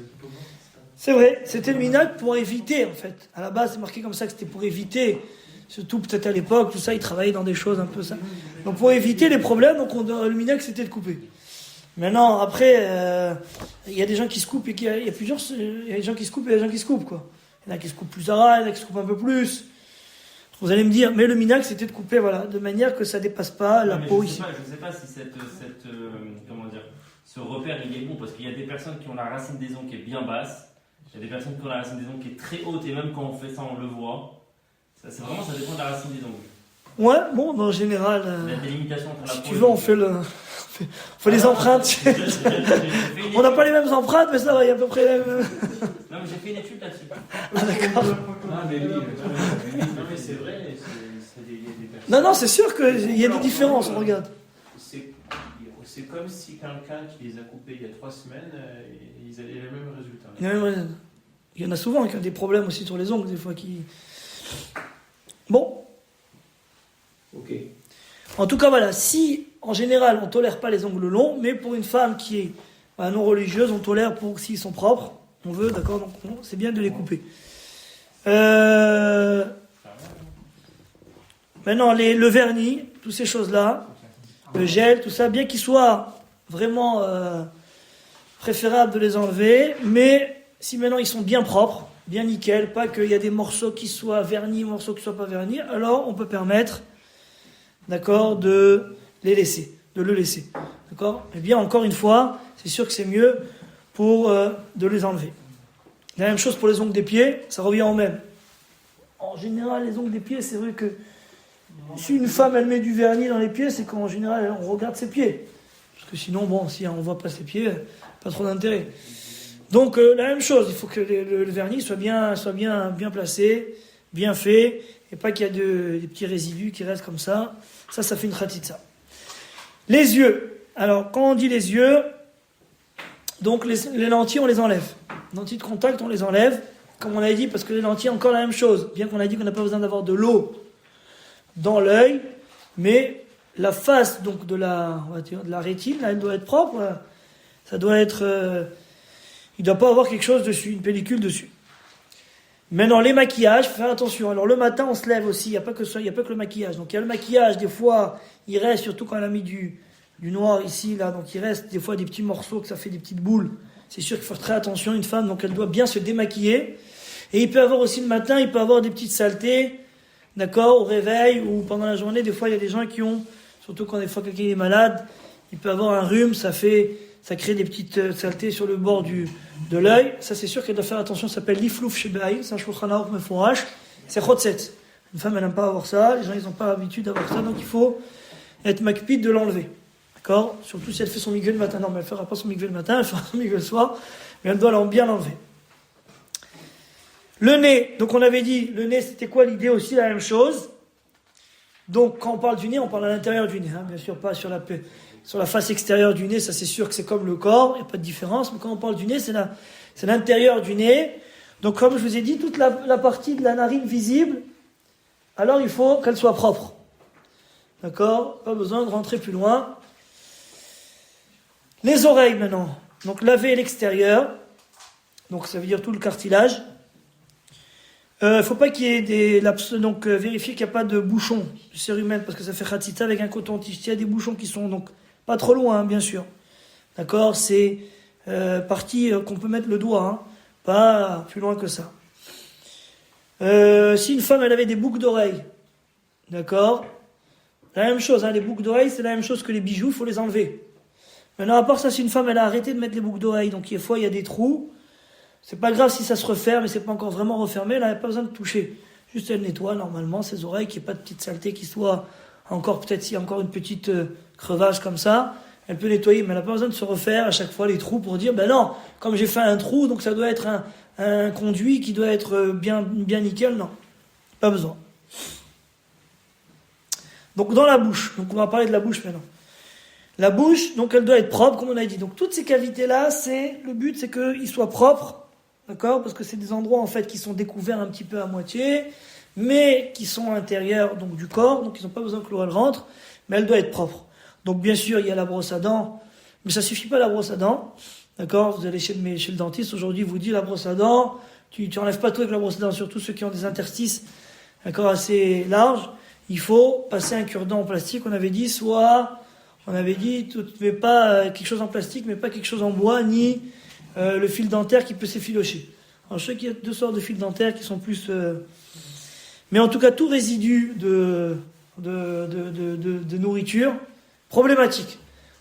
C'est vrai, c'était le minag pour éviter, en fait. À la base, c'est marqué comme ça que c'était pour éviter. Surtout peut-être à l'époque, tout ça, ils travaillaient dans des choses un peu ça. Donc pour éviter les problèmes, donc le minag, c'était de couper. Maintenant, après, il y a des gens qui se coupent et il y a des gens qui se coupent et il y a des gens qui se coupent, quoi. Il y en a qui se coupent plus à ras, il y en a qui se coupent un peu plus. Vous allez me dire, mais le minag, c'était de couper, voilà, de manière que ça dépasse pas la peau ici. Je ne sais pas si comment dire, ce repère il est bon parce qu'il y a des personnes qui ont la racine des ongles qui est bien basse, il y a des personnes qui ont la racine des ongles qui est très haute et même quand on fait ça, on le voit. Ça dépend de la racine des ongles. Ouais, bon, en général, La délimitation entre la si peau tu et veux, on le- fait les empreintes. On n'a pas les mêmes empreintes, mais ça va, il y a à peu près les mêmes. Non, mais j'ai fait une étude là-dessus. Ah, d'accord. Non, mais c'est vrai, il y a des personnes. Non, c'est sûr qu'il y a des différences, on regarde. C'est comme si quelqu'un qui les a coupés il y a 3 semaines, ils avaient le même résultat. Il y en a souvent qui ont des problèmes aussi sur les ongles, des fois qui... Bon. Ok. En tout cas, voilà, si, en général, on tolère pas les ongles longs, mais pour une femme qui est non religieuse, on tolère pour s'ils sont propres, on veut, d'accord, donc c'est bien de les couper. Maintenant, le vernis, toutes ces choses-là, le gel, tout ça, bien qu'il soit vraiment préférable de les enlever, mais si maintenant ils sont bien propres, bien nickel, pas qu'il y a des morceaux qui soient vernis, morceaux qui ne soient pas vernis, alors on peut permettre, d'accord, de le laisser. D'accord ? Eh bien, encore une fois, c'est sûr que c'est mieux pour de les enlever. La même chose pour les ongles des pieds, ça revient au même. En général, les ongles des pieds, c'est vrai que si une femme, elle met du vernis dans les pieds, c'est qu'en général, on regarde ses pieds. Parce que sinon, bon, si on ne voit pas ses pieds, pas trop d'intérêt. Donc, la même chose, il faut que le vernis soit bien placé, bien fait, et pas qu'il y ait des petits résidus qui restent comme ça. Ça fait une khatitsa. Les yeux. Alors, quand on dit les yeux, donc les lentilles, on les enlève. Les lentilles de contact, on les enlève, comme on a dit, parce que les lentilles, encore la même chose. Bien qu'on a dit qu'on n'a pas besoin d'avoir de l'eau dans l'œil, mais la face donc de la rétine, là, elle doit être propre. Ça doit être... il ne doit pas avoir quelque chose dessus, une pellicule dessus. Maintenant, les maquillages, il faut faire attention. Alors, le matin, on se lève aussi, il n'y a pas que ça, il n'y a pas que le maquillage. Donc, il y a le maquillage, des fois, il reste, surtout quand on a mis du noir ici, là, donc il reste des fois des petits morceaux, que ça fait des petites boules. C'est sûr qu'il faut faire très attention, une femme, donc elle doit bien se démaquiller. Et il peut avoir aussi le matin, il peut avoir des petites saletés, d'accord, au réveil ou pendant la journée. Des fois, il y a des gens qui ont, surtout quand des fois quelqu'un est malade, il peut avoir un rhume, ça crée des petites saletés sur le bord de l'œil. Ça, c'est sûr qu'elle doit faire attention. Ça s'appelle l'iflouf shebaï. C'est un shulchan aruch mefourash. C'est chotset. Une femme, elle n'aime pas avoir ça. Les gens, ils n'ont pas l'habitude d'avoir ça. Donc, il faut être makpid de l'enlever. D'accord ? Surtout si elle fait son mikveh le matin. Non, mais elle ne fera pas son mikveh le matin. Elle fera son mikveh le soir. Mais elle doit bien l'enlever. Le nez. Donc, on avait dit, le nez, c'était quoi l'idée aussi? La même chose. Donc, quand on parle du nez, on parle à l'intérieur du nez. Hein, bien sûr, pas sur la face extérieure du nez, ça c'est sûr que c'est comme le corps, il n'y a pas de différence, mais quand on parle du nez, c'est l'intérieur du nez. Donc comme je vous ai dit, toute la partie de la narine visible, alors il faut qu'elle soit propre. D'accord ? Pas besoin de rentrer plus loin. Les oreilles maintenant. Donc laver l'extérieur, donc ça veut dire tout le cartilage. Il ne faut pas qu'il y ait des lapses, donc vérifier qu'il n'y a pas de bouchons de cérumen, parce que ça fait khatita avec un coton-tige. Il y a des bouchons qui sont donc pas trop loin, hein, bien sûr. D'accord ? C'est partie qu'on peut mettre le doigt, hein, pas plus loin que ça. Si une femme, elle avait des boucles d'oreilles, d'accord ? La même chose, hein, les boucles d'oreilles, c'est la même chose que les bijoux, il faut les enlever. Maintenant, à part ça, si une femme, elle a arrêté de mettre les boucles d'oreilles, donc des fois, il y a des trous, c'est pas grave si ça se referme, mais c'est pas encore vraiment refermé, là, il n'y a pas besoin de toucher. Juste, elle nettoie, normalement, ses oreilles, qu'il n'y ait pas de petite saleté qui soit encore, peut-être s'il y a encore une petite crevasse comme ça, elle peut nettoyer, mais elle n'a pas besoin de se refaire à chaque fois les trous pour dire, ben non, comme j'ai fait un trou, donc ça doit être un conduit qui doit être bien nickel, non, pas besoin. Donc dans la bouche, donc on va parler de la bouche maintenant. La bouche, donc elle doit être propre, comme on a dit. Donc toutes ces cavités-là, le but c'est qu'ils soient propres, d'accord ? Parce que c'est des endroits en fait qui sont découverts un petit peu à moitié, mais qui sont à l'intérieur donc, du corps, donc ils n'ont pas besoin que l'eau elle rentre, mais elle doit être propre. Donc bien sûr, il y a la brosse à dents, mais ça suffit pas la brosse à dents, d'accord ? Vous allez chez le dentiste, aujourd'hui il vous dit la brosse à dents, tu enlèves pas tout avec la brosse à dents, surtout ceux qui ont des interstices, d'accord, assez larges. Il faut passer un cure-dent en plastique, on avait dit, mais pas quelque chose en plastique, mais pas quelque chose en bois, ni le fil dentaire qui peut s'effilocher. Alors je sais qu'il y a deux sortes de fils dentaires qui sont plus... mais en tout cas, tout résidu de nourriture, problématique.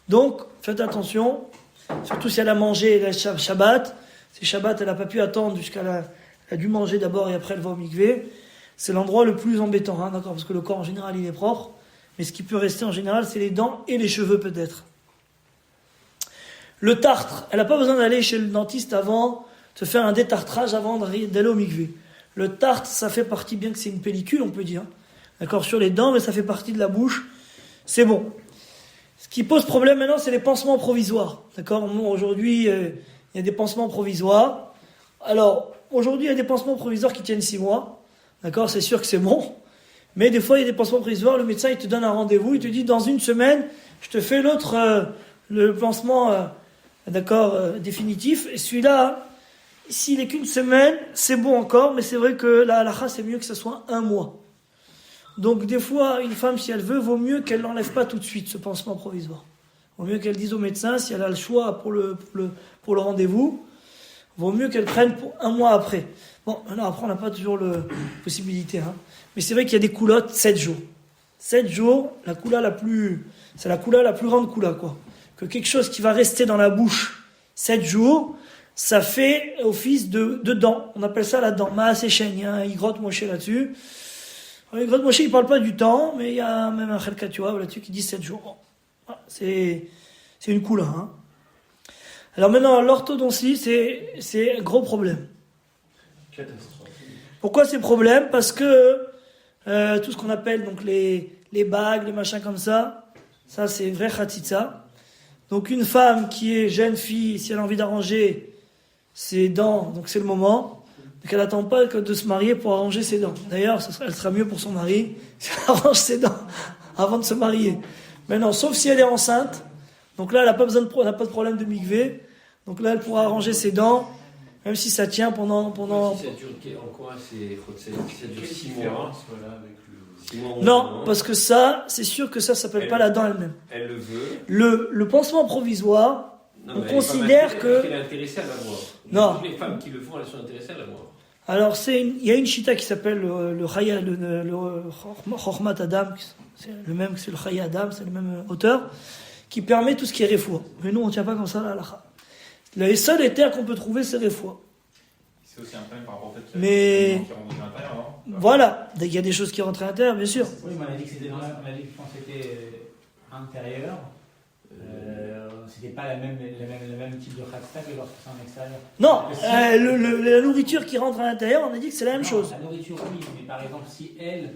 Donc, faites attention, surtout si elle a mangé la Shabbat. Si Shabbat, elle n'a pas pu attendre elle a dû manger d'abord et après elle va au mikvé. C'est l'endroit le plus embêtant, hein, d'accord, parce que le corps en général il est propre, mais ce qui peut rester en général c'est les dents et les cheveux peut-être. Le tartre, elle n'a pas besoin d'aller chez le dentiste avant, de faire un détartrage avant d'aller au mikvé. Le tartre, ça fait partie, bien que c'est une pellicule on peut dire, d'accord, sur les dents, mais ça fait partie de la bouche, c'est bon. Ce qui pose problème maintenant c'est les pansements provisoires, d'accord. Aujourd'hui il y a des pansements provisoires. Alors aujourd'hui il y a des pansements provisoires qui tiennent 6 mois. D'accord, c'est sûr que c'est bon, mais des fois il y a des pansements provisoires, le médecin il te donne un rendez-vous, il te dit dans 1 semaine, je te fais le pansement définitif, et celui-là, s'il est qu'1 semaine, c'est bon encore, mais c'est vrai que la halakha c'est mieux que ce soit 1 mois. Donc des fois, une femme si elle veut, vaut mieux qu'elle l'enlève pas tout de suite, ce pansement provisoire. Vaut mieux qu'elle dise au médecin, si elle a le choix pour le rendez-vous, vaut mieux qu'elle prenne pour 1 mois après. Bon, alors après, on n'a pas toujours la possibilité. Hein. Mais c'est vrai qu'il y a des coulottes 7 jours. 7 jours, c'est la coula la plus grande coula, quoi. Que quelque chose qui va rester dans la bouche 7 jours, ça fait office de dent. On appelle ça la dent. Maaseh Sheni, hein, il grotte Moshe là-dessus. Alors, il grotte Moshe, il parle pas du temps, mais il y a même un Chelkat Yoav là-dessus qui dit 7 jours. Bon, voilà, c'est une coula, hein. Alors maintenant, l'orthodontie, c'est un gros problème. Catastrophe. Pourquoi c'est problème? Parce que tout ce qu'on appelle donc les bagues, les machins comme ça c'est vrai khatitsa. Donc une femme qui est jeune fille, si elle a envie d'arranger ses dents, donc c'est le moment. Donc elle n'attend pas que de se marier pour arranger ses dents. D'ailleurs, elle sera mieux pour son mari si elle arrange ses dents avant de se marier. Mais non, sauf si elle est enceinte. Donc là, elle n'a pas de problème de mikvé. Donc là, elle pourra arranger ses dents, même si ça tient pendant... Si ça dure en quoi ça dure 6 mois. Voilà, avec le... 6 mois Non, parce que ça, c'est sûr que ça s'appelle pas la dent elle-même. Elle le veut. Le pansement provisoire, Non, on mais considère que... Elle est intéressée à l'avoir. Non. Toutes les femmes qui le font, elles sont intéressées à l'avoir. Alors, il y a une chita qui s'appelle le Chokhmat Adam, c'est le même que c'est le Chaya Adam, c'est le même auteur, qui permet tout ce qui est refoua. Mais nous, on ne tient pas comme ça la halakha. Les seuls éthers qu'on peut trouver, c'est refoua. C'est aussi un problème par rapport au fait qu'il y a Mais des gens qui rentrent à l'intérieur, non? voilà, il y a des choses qui rentrent à l'intérieur, bien sûr. Oui, mais on a dit que c'était intérieur. C'était pas le même type de khatsta que lorsque c'est en extérieur. Non, la nourriture qui rentre à l'intérieur, on a dit que c'est la même chose. La nourriture, oui, mais par exemple, si elle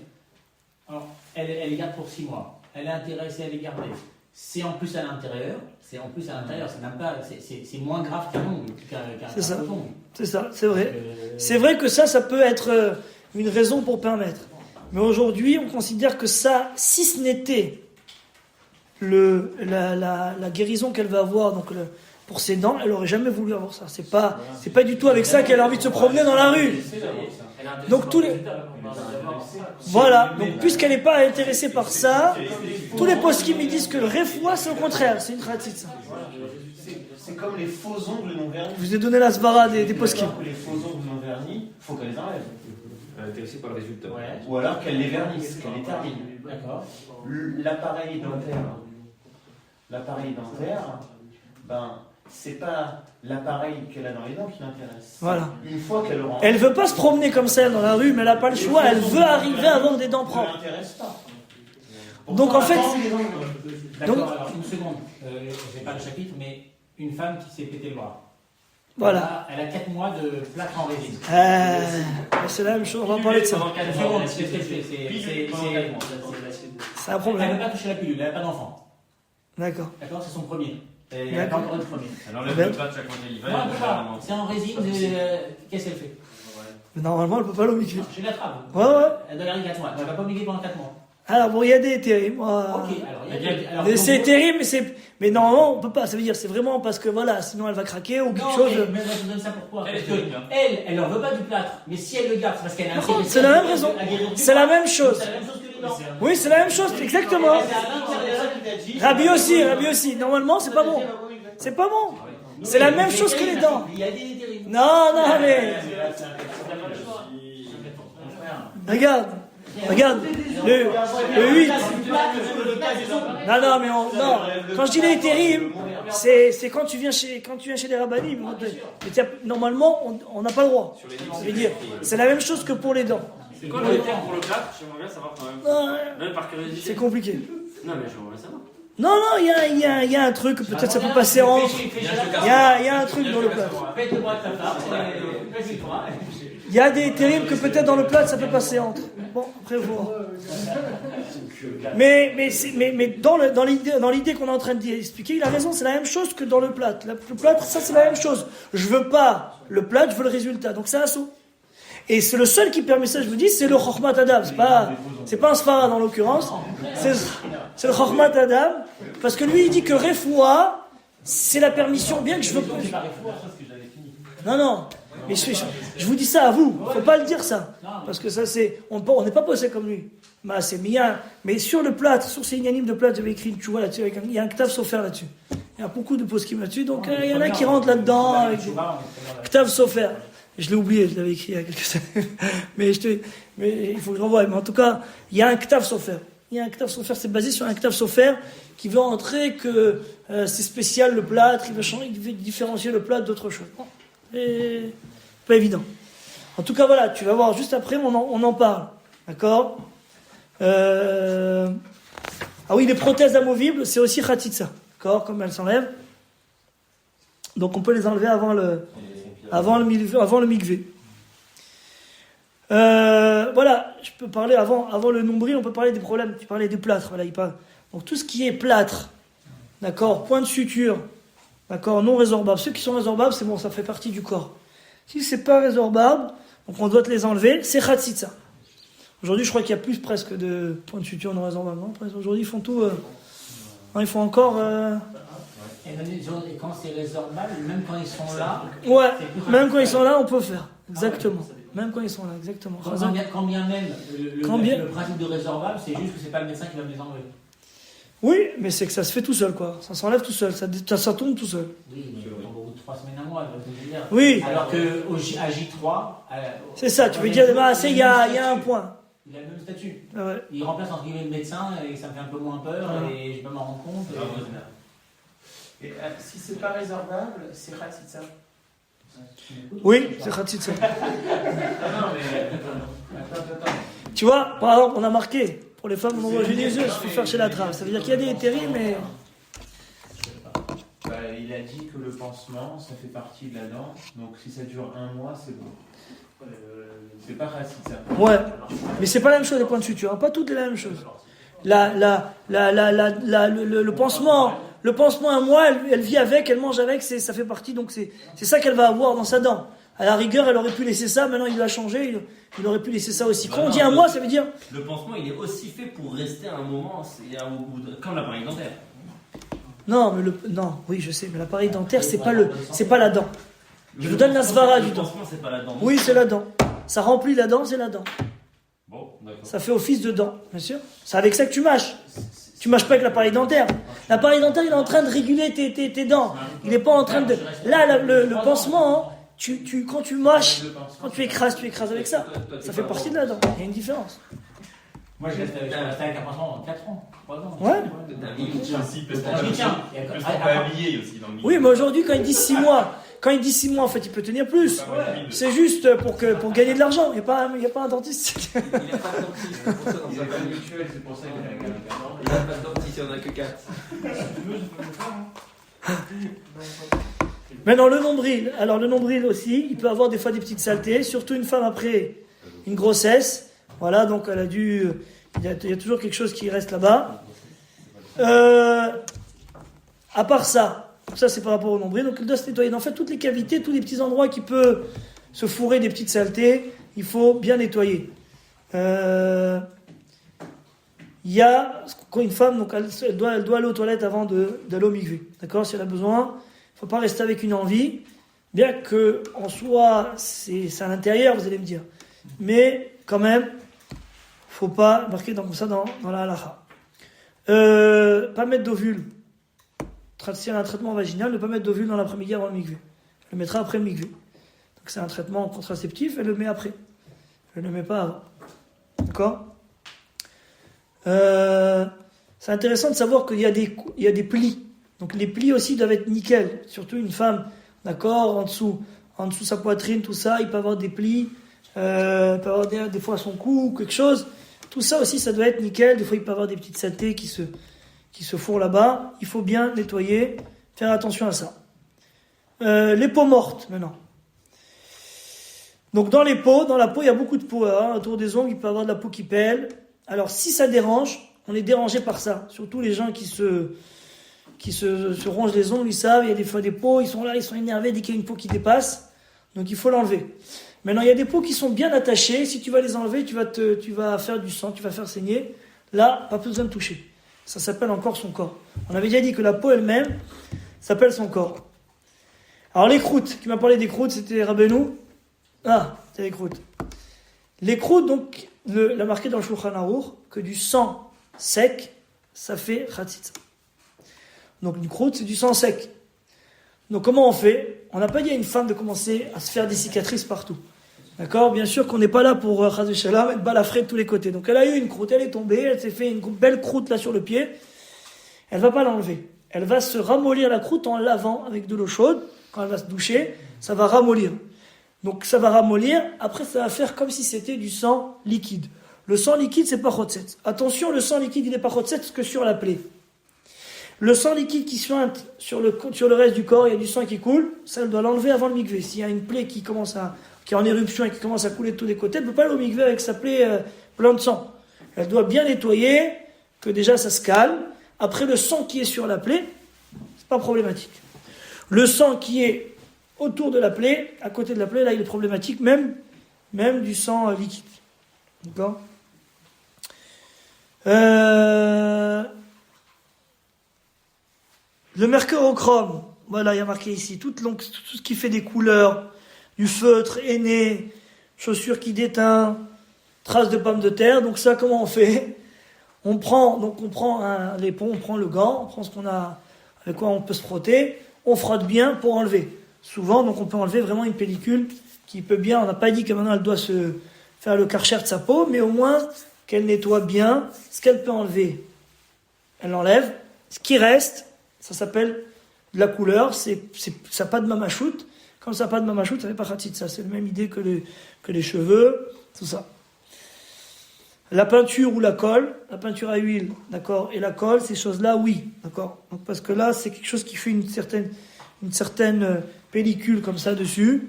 les garde pour 6 mois, elle est intéressée à les garder, c'est en plus à l'intérieur, c'est même pas, c'est moins grave qu'un ongle, C'est ça. coton. C'est ça, c'est vrai. C'est vrai que ça peut être une raison pour permettre. Mais aujourd'hui, on considère que ça, si ce n'était la guérison qu'elle va avoir donc pour ses dents, elle aurait jamais voulu avoir ça. C'est pas du tout avec ça qu'elle a envie de se promener dans la rue. Donc voilà. Donc puisqu'elle n'est pas intéressée par ça, tous les postes qui me disent que le refoua c'est au contraire, c'est une khatitsa. C'est comme les faux ongles non vernis. Je vous ai donné la svara des poskim. Les faux ongles non vernis, il faut qu'elle les enlève. Elle est intéressée par le résultat. Ouais. Ou alors qu'elle les vernisse, qu'elle les termine. D'accord. L'appareil dentaire, c'est pas l'appareil qu'elle a dans les dents qui l'intéresse. Voilà. Une fois qu'elle aura... Elle veut pas se promener comme ça dans la rue, mais elle n'a pas le choix. Elle veut arriver à avoir des dents Ça propres. ne l'intéresse pas. Donc en fait, D'accord, Donc- alors une seconde. J'ai pas le chapitre, mais une femme qui s'est pété le bras. voilà. Elle a 4 mois de plâtre en résine. C'est la même chose. On va parler de ça. Une seconde, qu'est-ce qu'elle fait C'est un Elle ne problème. veut pas toucher la pilule, elle n'a pas d'enfant. D'accord. D'accord, c'est son premier. Elle n'a pas encore eu de premier. Elle enlève le plat chaque fois qu'elle y va. Non, elle elle le peut fait à la pas. main. C'est en résine. Qu'est-ce qu'elle fait? Mais normalement, elle peut pas l'obliger. Je l'attrape. Ouais, ouais. Elle doit garder 4 mois. Elle ne va pas obliger pendant 4 mois. Alors bon, il y a des hétérim. Ok, alors Mais c'est hétérim, mais normalement, on peut pas. Ça veut dire, c'est vraiment parce que voilà, sinon elle va craquer ou quelque Non, chose. mais je vous donne ça pourquoi? Elle Parce est que terrible, hein. elle n'en veut pas du plâtre. Mais si elle le garde, c'est parce qu'elle est Par contre, intéressée. c'est la même raison. C'est la même chose. C'est la même chose que les dents. Oui, c'est la même chose, exactement. Rabbi aussi. Normalement, c'est pas bon. C'est pas bon. C'est la même chose que les dents. Il y a des hétérim. Non, mais regarde, le 8. Non, mais non. Quand je dis les hétérim, c'est quand tu viens chez les rabbinim. Normalement, on n'a pas le droit. Je veux dire, c'est la même chose que pour les dents. C'est quoi le terme pour le plâtre? J'aimerais bien savoir quand même. Même par curiosité. C'est compliqué. Non, mais j'aimerais bien savoir. Non, il y a un truc, peut-être ça peut passer entre. Il y a un truc dans le plat. Faites-le-moi de ta part. Fais-le-moi. Il y a des terribles que peut-être dans le plat ça peut passer entre. Bon, après voir. Mais dans l'idée qu'on est en train d'expliquer, il a raison, c'est la même chose que dans le plat. Le plat, ça c'est la même chose. Je veux pas le plat, je veux le résultat. Donc c'est un saut. Et c'est le seul qui permet ça, je vous dis, c'est le Chokhmat Adam. C'est pas un Sfarad en l'occurrence. C'est le Chokhmat Adam. Parce que lui, il dit que Refoua, c'est la permission, bien que je veux pas. Non. Mais je vous dis ça à vous, faut pas le dire ça. Parce que ça, on n'est pas posé comme lui. Mais sur le plâtre, sur ces inanimes de plâtre, j'avais écrit une tchouva là-dessus, il y a un ktav sofer là-dessus. Il y a beaucoup de poskim là-dessus, donc il y en a qui rentrent là-dedans avec des ktav sofer. Je l'ai oublié, je l'avais écrit il y a quelques années. mais il faut que je revoie. Mais en tout cas, il y a un ktav sofer. Il y a un ktav sofer, c'est basé sur un ktav sofer qui veut entrer que c'est spécial le plâtre, il veut différencier le plâtre d'autre chose. Bon, et pas évident. En tout cas, voilà, tu vas voir juste après, on en parle. D'accord? Ah oui, les prothèses amovibles, c'est aussi khatitsa. D'accord? Comme elles s'enlèvent. Donc on peut les enlever avant le mikvé. Voilà, je peux parler avant le nombril, on peut parler des problèmes. Tu parlais du plâtre, voilà, il parle. Donc tout ce qui est plâtre, d'accord, point de suture, d'accord, non résorbable. Ceux qui sont résorbables, c'est bon, ça fait partie du corps. Si c'est pas résorbable, donc on doit te les enlever, c'est khatsitsa. Aujourd'hui, je crois qu'il y a plus presque de points de suture non résorbables. Non, aujourd'hui, ils font tout. Non, ils font encore. Et quand c'est résorbable, même quand ils sont là. Ouais, même quand ils sont là, on peut faire. Exactement. Même quand ils sont là, exactement. Quand bien même le principe de résorbable, c'est juste que c'est pas le médecin qui va me les enlever. Oui, mais c'est que ça se fait tout seul, quoi. Ça s'enlève tout seul, ça tourne tout seul. Oui, mais au bout de 3 semaines à mois, je veux dire. Oui. Alors qu'à J3. C'est ça, tu veux dire, il y a un point. Il a le même statut. Ah ouais. Il remplace entre guillemets le médecin et ça me fait un peu moins peur et je peux m'en rendre compte. Et si c'est pas résorbable, c'est khatsitsa. Oui, c'est khatsitsa. Attends. Tu vois, par exemple, on a marqué, pour les femmes, on envoie les yeux, il faut faire chez la trave. Ça veut dire qu'il y a des hétéries, mais... Il a dit que le pansement, ça fait partie de la dent, donc si ça dure 1 mois, c'est bon. C'est pas khatsitsa. Ouais, mais c'est pas la même chose les points de suture, hein. Pas toutes la même chose. Le pansement, 1 mois, elle vit avec, elle mange avec, ça fait partie, donc c'est ça qu'elle va avoir dans sa dent. À la rigueur, elle aurait pu laisser ça, maintenant il l'a changé, il aurait pu laisser ça aussi. Quand on dit 1 mois, ça veut dire... Le pansement, il est aussi fait pour rester un moment, comme l'appareil dentaire. Non, oui, je sais, mais l'appareil dentaire, c'est pas la dent. Je vous donne la svara du dent. Le pansement, c'est pas la dent. Oui, c'est la dent. Ça remplit la dent, c'est la dent. Bon, d'accord. Ça fait office de dent, bien sûr. C'est avec ça que tu mâches. Tu mâches pas avec l'appareil dentaire. L'appareil dentaire, il est en train de réguler tes dents. Il n'est pas en train de... Là, le pansement, hein, quand tu mâches, quand tu écrases avec ça. Ça fait partie de la dent. Il y a une différence. Moi, je reste avec un pansement 4 ans, 3 ans. Ouais. Aussi, parce qu'on peut habiller aussi dans le milieu. Oui, mais aujourd'hui, quand il dit 6 mois, en fait, il peut tenir plus. C'est juste pour gagner de l'argent. Il n'y a pas un dentiste. Il n'y a pas de dentiste, c'est pour ça dans Il un est pas famille. mutuel, c'est pour ça qu'il a un dent. Il n'y a pas de dentiste, il n'y en a que 4. Maintenant, le nombril. Alors, le nombril aussi, il peut avoir des fois des petites saletés, surtout une femme après une grossesse. Voilà, donc elle a dû... Il y a toujours quelque chose qui reste là-bas. À part ça c'est par rapport au nombril, donc il doit se nettoyer. En fait, toutes les cavités, tous les petits endroits qui peuvent se fourrer des petites saletés, il faut bien nettoyer. Il y a, quand une femme, donc elle doit aller aux toilettes avant d'aller au mikvé. D'accord, si elle a besoin. Il ne faut pas rester avec une envie, bien que en soi, c'est à l'intérieur, vous allez me dire. Mais quand même, faut pas marquer comme ça dans la halakha. Pas mettre d'ovule. Si elle a un traitement vaginal, ne pas mettre d'ovule dans l'après-midi avant le mikvé. Elle le mettra après le mikvé. Donc c'est un traitement contraceptif, elle le met après. Elle ne le met pas avant. D'accord ? C'est intéressant de savoir qu'il y a des plis. Donc les plis aussi doivent être nickel. Surtout une femme, d'accord, en dessous sa poitrine, tout ça, il peut avoir des plis. Il peut avoir des fois son cou ou quelque chose. Tout ça aussi, ça doit être nickel. Des fois, il peut y avoir des petites saletés qui se fourrent là-bas. Il faut bien nettoyer, faire attention à ça. Les peaux mortes, maintenant. Donc, dans la peau, il y a beaucoup de peau. Hein. Autour des ongles, il peut y avoir de la peau qui pèle. Alors, si ça dérange, on est dérangé par ça. Surtout les gens qui se rongent les ongles, ils savent. Il y a des fois des peaux, ils sont là, ils sont énervés dès qu'il y a une peau qui dépasse. Donc, il faut l'enlever. Maintenant, il y a des peaux qui sont bien attachées. Si tu vas les enlever, tu vas faire du sang, tu vas faire saigner. Là, pas besoin de toucher. Ça s'appelle encore son corps. On avait déjà dit que la peau elle-même s'appelle son corps. Alors, les croûtes, qui m'a parlé des croûtes, c'était Rabbeinu. Ah, c'est les croûtes. Les croûtes, donc, la marqué dans le Shulchan Aruch que du sang sec, ça fait Khatsitsa. Donc, une croûte, c'est du sang sec. Donc, comment on fait? On n'a pas dit à une femme de commencer à se faire des cicatrices partout. D'accord? Bien sûr qu'on n'est pas là pour Chaz Shalom, être balafré de tous les côtés. Donc, elle a eu une croûte, elle est tombée, elle s'est fait une belle croûte là sur le pied. Elle va pas l'enlever. Elle va se ramollir la croûte en lavant avec de l'eau chaude. Quand elle va se doucher, ça va ramollir. Donc ça va ramollir, après ça va faire comme si c'était du sang liquide. Le sang liquide, c'est pas chotzetz. Attention, le sang liquide, il n'est pas chotzetz que sur la plaie. Le sang liquide qui suinte sur le reste du corps, il y a du sang qui coule, ça elle doit l'enlever avant le mikvé. S'il y a une plaie qui est en éruption et qui commence à couler de tous les côtés, elle ne peut pas aller au mikvé avec sa plaie pleine de sang. Elle doit bien nettoyer, que déjà ça se calme. Après, le sang qui est sur la plaie, c'est pas problématique. Le sang qui est autour de la plaie, à côté de la plaie, là, il est problématique, même du sang liquide. D'accord? Le mercurochrome, voilà, il y a marqué ici, tout ce qui fait des couleurs, du feutre, aîné, chaussures qui déteint, traces de pommes de terre. Donc ça, comment on fait? On prend l'éponge, on prend le gant, on prend ce qu'on a, avec quoi on peut se frotter, on frotte bien pour enlever. Souvent, donc on peut enlever vraiment une pellicule qui peut bien, on n'a pas dit que maintenant elle doit se faire le karcher de sa peau, mais au moins qu'elle nettoie bien ce qu'elle peut enlever. Elle l'enlève. Ce qui reste, ça s'appelle de la couleur, ça n'a pas de mamachout. Comme ça n'a pas de mamachout, ça fait pas khatsitsa. C'est la même idée que les cheveux, tout ça. La peinture ou la colle, la peinture à huile, d'accord, et la colle, ces choses-là, oui, d'accord. Donc parce que là, c'est quelque chose qui fait une certaine pellicule comme ça dessus.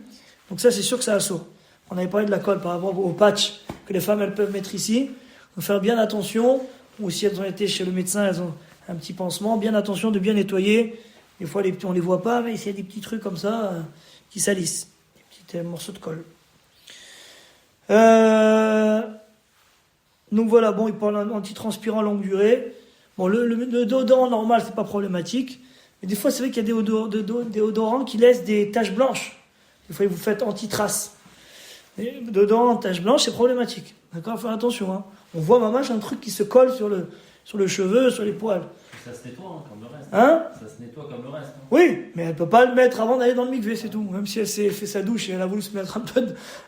Donc ça, c'est sûr que ça assaut. On avait parlé de la colle par rapport au patch que les femmes elles peuvent mettre ici. Donc faire bien attention. Ou si elles ont été chez le médecin, elles ont un petit pansement. Bien attention de bien nettoyer. Des fois, on les voit pas, mais il y a des petits trucs comme ça qui salissent, des petits morceaux de colle. Donc voilà, bon, il parle d'antitranspirant longue durée. Bon, le déodorant normal, c'est pas problématique. Mais des fois, c'est vrai qu'il y a des déodorants qui laissent des taches blanches. Des fois, vous faites anti-trace. Déodorant, taches blanches, c'est problématique. D'accord, faut faire attention. Hein. On voit, maman, j'ai un truc qui se colle sur le cheveu, sur les poils. Ça se nettoie comme le reste. Hein? Ça se nettoie comme le reste. Hein. Oui, mais elle peut pas le mettre avant d'aller dans le mikvé, c'est tout. Même si elle s'est fait sa douche et elle a voulu se mettre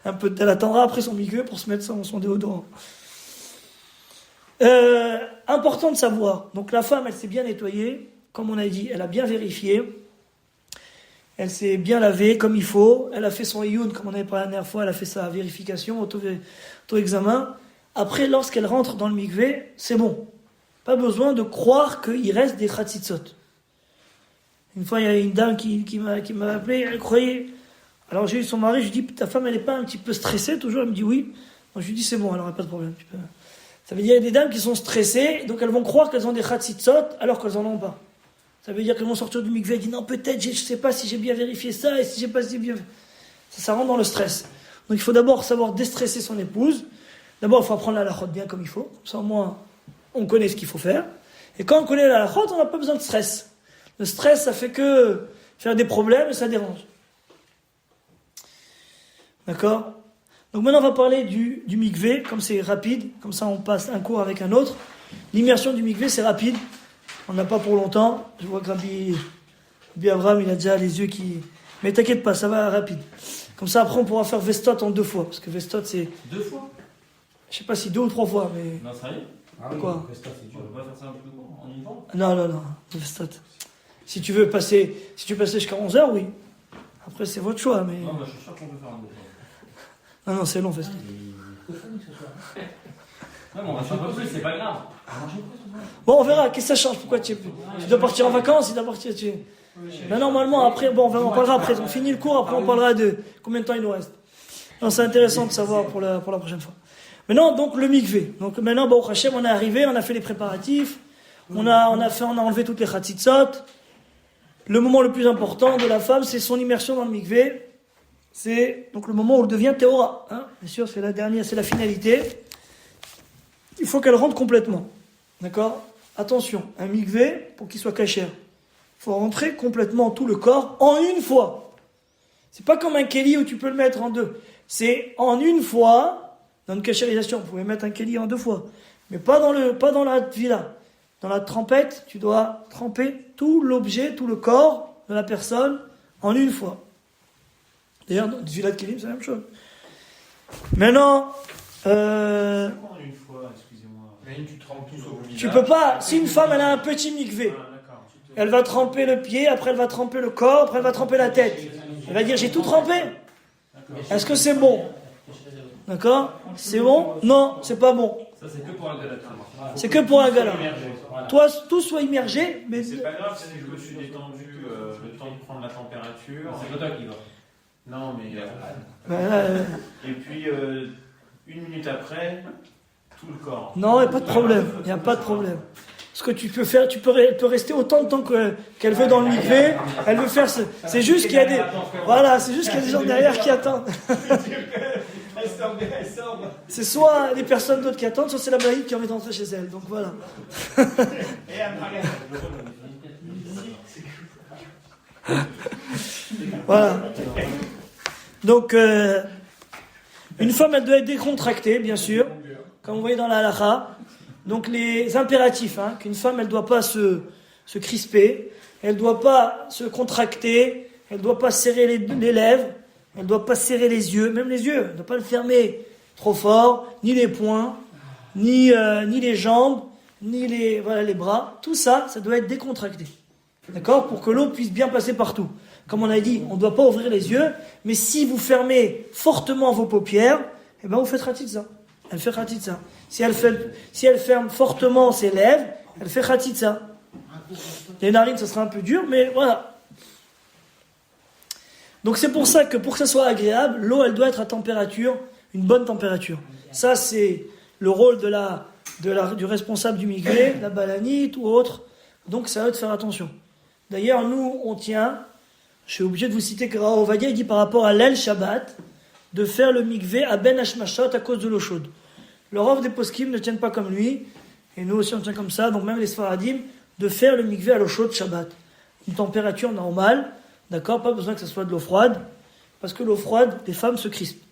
elle attendra après son mikvé pour se mettre son déodorant. Important de savoir. Donc la femme, elle s'est bien nettoyée, comme on a dit, elle a bien vérifié. Elle s'est bien lavée comme il faut. Elle a fait son ioun, comme on avait parlé la dernière fois, elle a fait sa vérification, auto-examen. Après, lorsqu'elle rentre dans le mikvé, c'est bon. Pas besoin de croire qu'il reste des khatsitsot. Une fois, il y a une dame qui m'a appelé, elle croyait. Alors j'ai eu son mari, je lui ai dit, ta femme, elle n'est pas un petit peu stressée toujours? Elle me dit oui. Donc je lui ai dit, c'est bon, elle n'aura pas de problème. Ça veut dire qu'il y a des dames qui sont stressées, donc elles vont croire qu'elles ont des khatsitsot alors qu'elles n'en ont pas. Ça veut dire qu'elles vont sortir du mikvé et dire, non, peut-être, je ne sais pas si j'ai bien vérifié ça, et si j'ai pas si bien. Ça rentre dans le stress. Donc il faut d'abord savoir déstresser son épouse. D'abord, il faut apprendre la halachot bien comme il faut. Comme ça, au moins, on connaît ce qu'il faut faire. Et quand on connaît la halachot, on n'a pas besoin de stress. Le stress, ça fait que faire des problèmes et ça dérange. D'accord? Donc maintenant, on va parler du mikvé, comme c'est rapide. Comme ça, on passe un cours avec un autre. L'immersion du mikvé, c'est rapide. On n'a pas pour longtemps. Je vois que Rabbi Abraham, il a déjà les yeux qui... Mais t'inquiète pas, ça va rapide. Comme ça, après, on pourra faire Vestot en 2 fois. Parce que Vestot, c'est... 2 fois? Je sais pas si 2 ou 3 fois, mais... Non, sérieux? Quoi? On peut pas faire ça un peu court, en une fois? Non, Vestot. Si tu veux passer jusqu'à 11h, oui. Après, c'est votre choix, mais... Non, bah, je suis sûr qu'on peut faire un 2 fois. Non, c'est long, Vestot. Ouais, mais on va faire un peu plus, c'est pas grave. Bon, on verra. Qu'est-ce que ça change? Pourquoi tu dois partir en vacances? Tu dois partir... Ben, normalement, après, bon, on parlera après. On finit le cours, après on parlera de combien de temps il nous reste. Non, c'est intéressant de savoir pour la prochaine fois. Maintenant, donc, le mikvé. Donc, maintenant, Baruch Hashem, on est arrivé, on a fait les préparatifs, on a enlevé toutes les khatsitsot. Le moment le plus important de la femme, c'est son immersion dans le mikvé. C'est donc le moment où elle devient théora. Hein. Bien sûr, c'est la dernière, c'est la finalité. Il faut qu'elle rentre complètement. D'accord? Attention, un mikvé, pour qu'il soit kasher, il faut rentrer complètement tout le corps en une fois. C'est pas comme un kéli où tu peux le mettre en 2. c'est en une fois, dans une cachérisation, vous pouvez mettre un kéli en 2 fois, mais pas dans la villa. Dans la trempette, tu dois tremper tout l'objet, tout le corps de la personne en une fois. D'ailleurs, dans une villa de kélim, c'est la même chose. Maintenant, C'est quoi en une fois, excusez-moi. Mais tu trempes tous au visage. tu peux pas, si une femme elle a un petit mikvé, Ah, d'accord. elle va tremper le pied, après elle va tremper le corps, après elle va tremper la tête. Elle va dire j'ai tout trempé. Est-ce que c'est bon? D'accord? C'est bon? Non, c'est pas bon. Ça, c'est que pour un gala. C'est que pour un gala. Voilà. Toi, tout soit immergé, mais C'est pas grave, si je me suis détendu le temps de prendre la température. C'est pas toi qui va. Non, mais. ben, Et puis, 1 minute après, tout le corps. non, il n'y a pas de problème. Il n'y a pas de problème. Ce que tu peux faire, elle peut rester autant de temps qu'elle veut dans le mikvé. Elle veut faire c'est juste qu'il y a des, voilà, c'est juste qu'il y a des gens derrière qui attendent. C'est soit les personnes d'autres qui attendent, soit c'est la maïd qui en met rentrer chez elle. Donc voilà. Voilà. Donc, une femme, elle doit être décontractée, bien sûr, comme vous voyez dans la halakha. Donc, les impératifs, qu'une femme, elle ne doit pas se crisper, elle ne doit pas se contracter, elle ne doit pas serrer les lèvres, elle ne doit pas serrer les yeux, même les yeux, elle ne doit pas le fermer trop fort, ni les poings, ni les jambes, ni les bras. Tout ça, ça doit être décontracté. D'accord? Pour que l'eau puisse bien passer partout. Comme on a dit, on ne doit pas ouvrir les yeux, mais si vous fermez fortement vos paupières, eh ben vous faites khatitza. Elle fait khatitza. Si elle ferme fortement ses lèvres, elle fait khatitza. Les narines, ça sera un peu dur, mais voilà. Donc c'est pour ça que pour que ça soit agréable, l'eau, elle doit être à température, une bonne température. Ça, c'est le rôle du responsable du mikvé, la balanite ou autre. Donc ça va de faire attention. D'ailleurs, nous, on tient, je suis obligé de vous citer que Rav Ovadia dit par rapport à l'El Shabbat, de faire le mikvé à Ben Hashmashot à cause de l'eau chaude. Le Rav des Poskim ne tiennent pas comme lui, et nous aussi on tient comme ça, donc même les Sfaradim, de faire le mikvé à l'eau chaude Shabbat. Une température normale, d'accord, pas besoin que ce soit de l'eau froide, parce que l'eau froide, les femmes se crispent.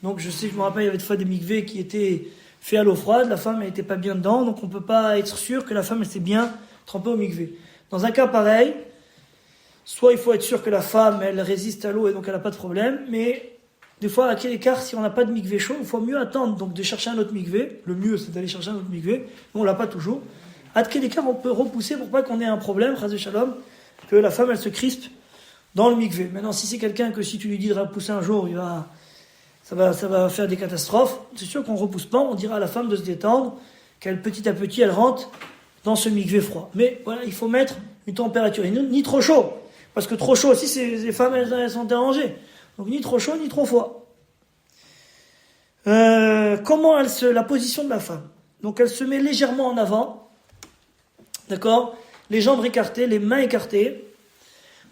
Donc je me rappelle, il y avait des fois des mikvés qui étaient faits à l'eau froide, la femme n'était pas bien dedans, donc on ne peut pas être sûr que la femme elle s'est bien trempée au mikvé. Dans un cas pareil, soit il faut être sûr que la femme elle résiste à l'eau et donc elle n'a pas de problème, mais des fois à quel écart, si on n'a pas de mikvé chaud, il faut mieux attendre donc de chercher un autre mikvé. Le mieux c'est d'aller chercher un autre mikvé, mais on l'a pas toujours. À quel écart on peut repousser pour pas qu'on ait un problème, chas v'shalom, que la femme elle se crispe dans le mikvé. Maintenant si c'est quelqu'un que si tu lui dis de repousser un jour, ça va faire des catastrophes, c'est sûr qu'on ne repousse pas, on dira à la femme de se détendre, qu'elle petit à petit elle rentre dans ce mikvé froid. Mais voilà, il faut mettre une température, et ni trop chaud, parce que trop chaud aussi, les femmes elles sont dérangées. Donc ni trop chaud, ni trop froid. Comment la position de la femme? Donc elle se met légèrement en avant, d'accord? Les jambes écartées, les mains écartées,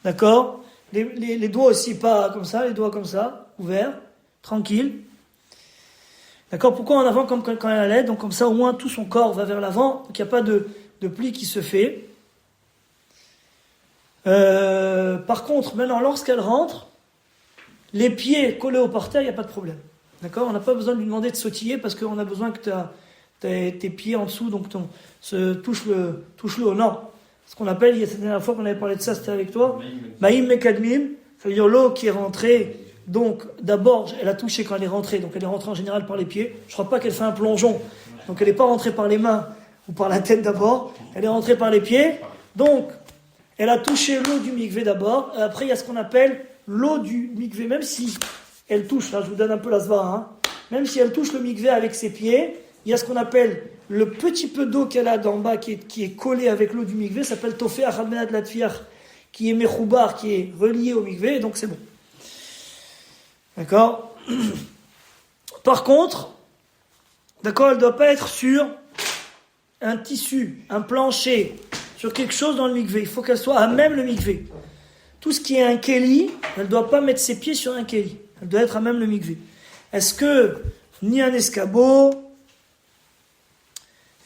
d'accord? Les doigts aussi, pas comme ça, les doigts comme ça, ouverts, tranquille. D'accord? Pourquoi en avant comme quand elle allait? Donc comme ça, au moins tout son corps va vers l'avant, donc il n'y a pas de pli qui se fait. Par contre, maintenant, lorsqu'elle rentre, les pieds collés au parterre, il n'y a pas de problème. D'accord? On n'a pas besoin de lui demander de sautiller parce qu'on a besoin que tes pieds en dessous, donc touche le haut. Non. Ce qu'on appelle, il y a cette dernière fois qu'on avait parlé de ça, c'était avec toi, Maïm Mekadmim, ça veut dire l'eau qui est rentrée. Donc, d'abord, elle a touché quand elle est rentrée. Donc, elle est rentrée en général par les pieds. Je ne crois pas qu'elle fait un plongeon. Donc, elle n'est pas rentrée par les mains ou par la tête d'abord. Elle est rentrée par les pieds. Donc, elle a touché l'eau du mikvé d'abord. Après, il y a ce qu'on appelle l'eau du mikvé. Même si elle touche, là, je vous donne un peu la svara, même si elle touche le mikvé avec ses pieds, il y a ce qu'on appelle le petit peu d'eau qu'elle a d'en bas qui est collé avec l'eau du mikvé. Ça s'appelle Tofé Achadmenad Latfiach, qui est mechoubar, qui est relié au mikvé. Donc, c'est bon. D'accord? Par contre, d'accord, elle ne doit pas être sur un tissu, un plancher, sur quelque chose dans le mikvé. Il faut qu'elle soit à même le mikvé. Tout ce qui est un kéli, elle ne doit pas mettre ses pieds sur un kéli. Elle doit être à même le mikvé. Est-ce que ni un escabeau,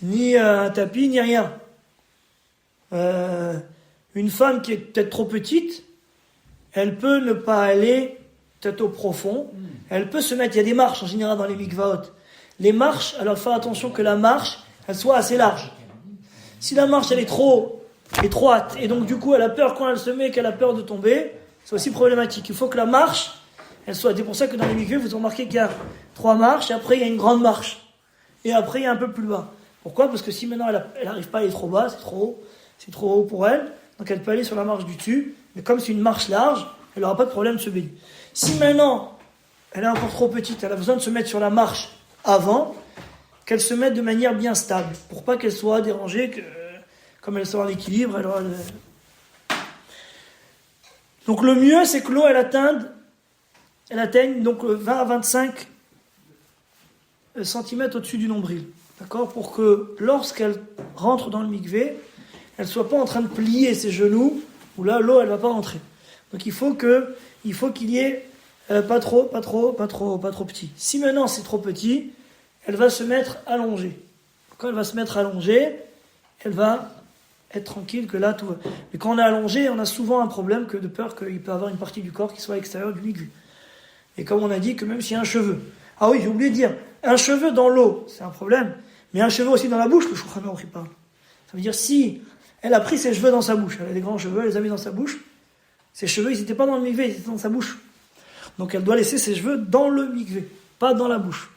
ni un tapis, ni rien? Une femme qui est peut-être trop petite, elle peut ne pas aller peut-être au profond, elle peut se mettre, il y a des marches en général dans les mikvaot. Les marches, alors faire attention que la marche, elle soit assez large. Si la marche, elle est trop étroite, et donc du coup, elle a peur quand elle se met, qu'elle a peur de tomber, c'est aussi problématique. Il faut que la marche, elle soit, c'est pour ça que dans les mikvahs, vous remarquez qu'il y a 3 marches, et après il y a une grande marche. Et après il y a un peu plus bas. Pourquoi ? Parce que si maintenant elle n'arrive pas à aller trop bas, c'est trop haut pour elle, donc elle peut aller sur la marche du dessus, mais comme c'est une marche large, elle n'aura pas de problème de se baigner. Si maintenant, elle est encore trop petite, elle a besoin de se mettre sur la marche avant, qu'elle se mette de manière bien stable, pour pas qu'elle soit dérangée, que, comme elle sera en équilibre, elle aura... Donc le mieux, c'est que l'eau, elle atteigne donc 20 à 25 cm au-dessus du nombril. D'accord ? Pour que lorsqu'elle rentre dans le mikvé, elle ne soit pas en train de plier ses genoux, où là, l'eau, elle ne va pas rentrer. Donc il faut qu'il y ait pas trop petit. Si maintenant c'est trop petit, elle va se mettre allongée. Quand elle va se mettre allongée, elle va être tranquille que là tout va. Mais quand on est allongé, on a souvent un problème de peur qu'il peut y avoir une partie du corps qui soit à l'extérieur du mikvé. Et comme on a dit que même s'il y a un cheveu. Ah oui, j'ai oublié de dire, un cheveu dans l'eau, c'est un problème. Mais un cheveu aussi dans la bouche, le Shulchan Aruch parle. Ça veut dire si elle a pris ses cheveux dans sa bouche, elle a des grands cheveux, elle les a mis dans sa bouche, ses cheveux, ils n'étaient pas dans le mikvé, ils étaient dans sa bouche. Donc elle doit laisser ses cheveux dans le mikvé, pas dans la bouche.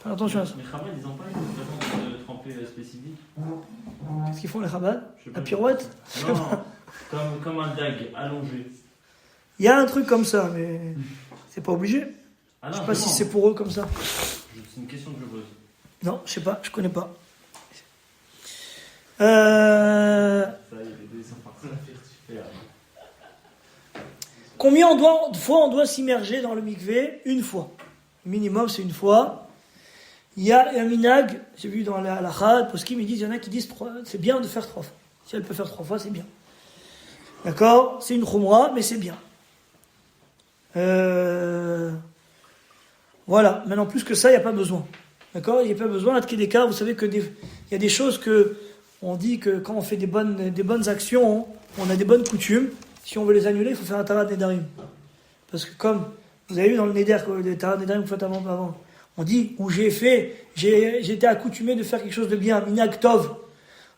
Fais attention à ça. Les Chabad, ils n'ont pas une façon de tremper spécifique. Qu'est-ce qu'ils font les Chabad ? La pirouette ? Non, comme un dag allongé. Il y a un truc comme ça, mais c'est pas obligé. Ah non, je sais pas si c'est pour eux comme ça. C'est une question que je pose. Non, je sais pas, je connais pas. Ça, il y a des dessins partout. Super. Combien de fois on doit s'immerger dans le mikvé ? Une fois. Minimum, c'est une fois. Il y a un minag, j'ai vu dans la halakha, parce qu'ils me disent, il y en a qui disent c'est bien de faire 3 fois. Si elle peut faire 3 fois, c'est bien. D'accord ? C'est une khumra, mais c'est bien. Voilà. Maintenant, plus que ça, il n'y a pas besoin. D'accord ? Il n'y a pas besoin. Des cas, vous savez il y a des choses que on dit que quand on fait des bonnes actions, on a des bonnes coutumes. Si on veut les annuler, il faut faire un tarat nedarim. Parce que comme vous avez vu dans le neder, le tarat nedarim que vous faites avant, on dit où j'ai été accoutumé de faire quelque chose de bien, minag tov.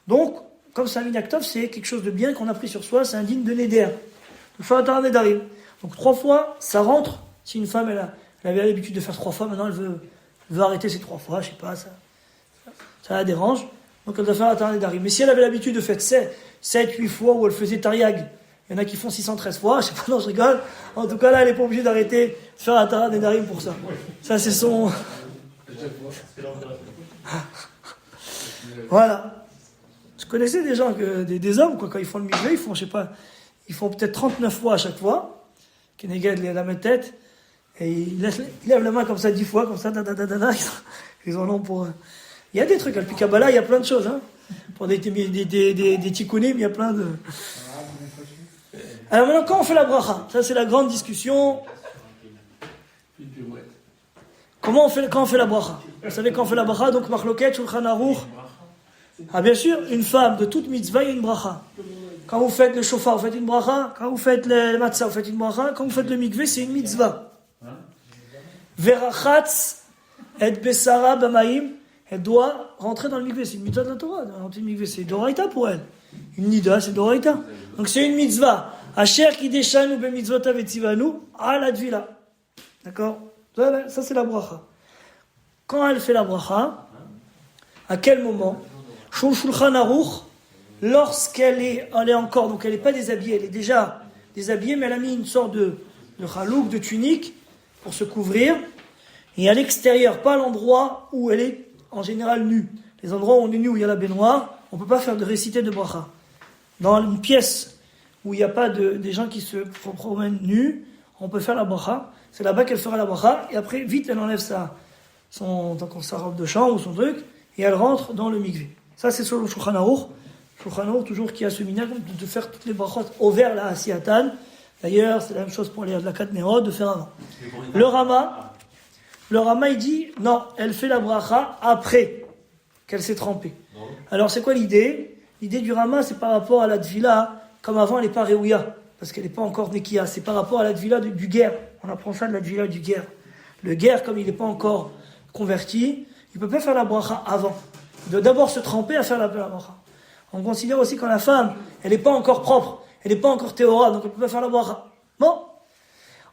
Donc, comme c'est un minag tov, c'est quelque chose de bien qu'on a pris sur soi, c'est un digne de neder. Donc, faire un tarat nedarim. Donc 3 fois, ça rentre. Si une femme, elle avait l'habitude de faire 3 fois, maintenant elle veut arrêter ces 3 fois, je sais pas, ça la dérange. Donc elle doit faire un tarat nedarim. Mais si elle avait l'habitude de faire 7, 8 fois où elle faisait tariag, il y en a qui font 613 fois, je sais pas, non, je rigole. En tout cas, là, elle n'est pas obligée d'arrêter de faire un tarat nedarim pour ça. Ça, c'est son... Voilà. Je connaissais des gens, des hommes, quoi, quand ils font le mikvé, ils font, je sais pas, ils font peut-être 39 fois à chaque fois. Keneged la met tête, et ils lèvent la main comme ça 10 fois, comme ça, ils en ont pour... Il y a des trucs, puis Kabbalah, il y a plein de choses, hein. Pour des tikkunim, il y a plein de... Alors maintenant, quand on fait la bracha, ça c'est la grande discussion. Quand on fait la bracha, vous savez quand on fait la bracha, donc Machloket, Shulchan Aruch. Ah bien sûr, une femme de toute mitzvah, il y a une bracha. Quand vous faites le shofar, vous faites une bracha. Quand vous faites le matzah, vous faites une bracha. Quand vous faites le mikvé, c'est une mitzvah. Verachatz et besara b'maim, elle doit rentrer dans le mikvé. C'est une mitzvah de la Torah. Rentrer le mikvé, c'est doraita pour elle. Une nida, c'est doraita. Donc c'est une mitzvah. Asher kideshanu b'mitzvot avetzivanu ala dvila. D'accord ? Ça c'est la bracha. Quand elle fait la bracha, à quel moment ? Shulchan Aruch, lorsqu'elle est encore, donc elle n'est pas déshabillée, elle est déjà déshabillée, mais elle a mis une sorte de chalouk, de tunique, pour se couvrir, et à l'extérieur, pas à l'endroit où elle est en général nue. Les endroits où on est nu, où il y a la baignoire, on ne peut pas faire de réciter de bracha. Dans une pièce où il n'y a pas des gens qui se promènent nus, on peut faire la bracha. C'est là-bas qu'elle fera la bracha, et après, vite, elle enlève sa robe de chambre ou son truc, et elle rentre dans le mikvé. Ça, c'est sur le Shulchan Aruch. Shulchan Aruch, toujours qui a ce minag de faire toutes les brachot au vert la Asiatan. D'ailleurs, c'est la même chose pour les Adlakat Nerod, de faire avant. Le Rama, il dit, non, elle fait la bracha après qu'elle s'est trempée. Alors, c'est quoi l'idée ? L'idée du Rama, c'est par rapport à la Tvila, comme avant, elle n'est pas Réouya. parce qu'elle n'est pas encore Nekia. C'est par rapport à la Tvila du guerre. On apprend ça de la Tvila du guerre. Le guerre, comme il n'est pas encore converti, il ne peut pas faire la bracha avant. Il doit d'abord se tremper à faire la bracha. On considère aussi quand la femme, elle n'est pas encore propre, elle n'est pas encore théora, donc elle ne peut pas faire la bracha. Bon.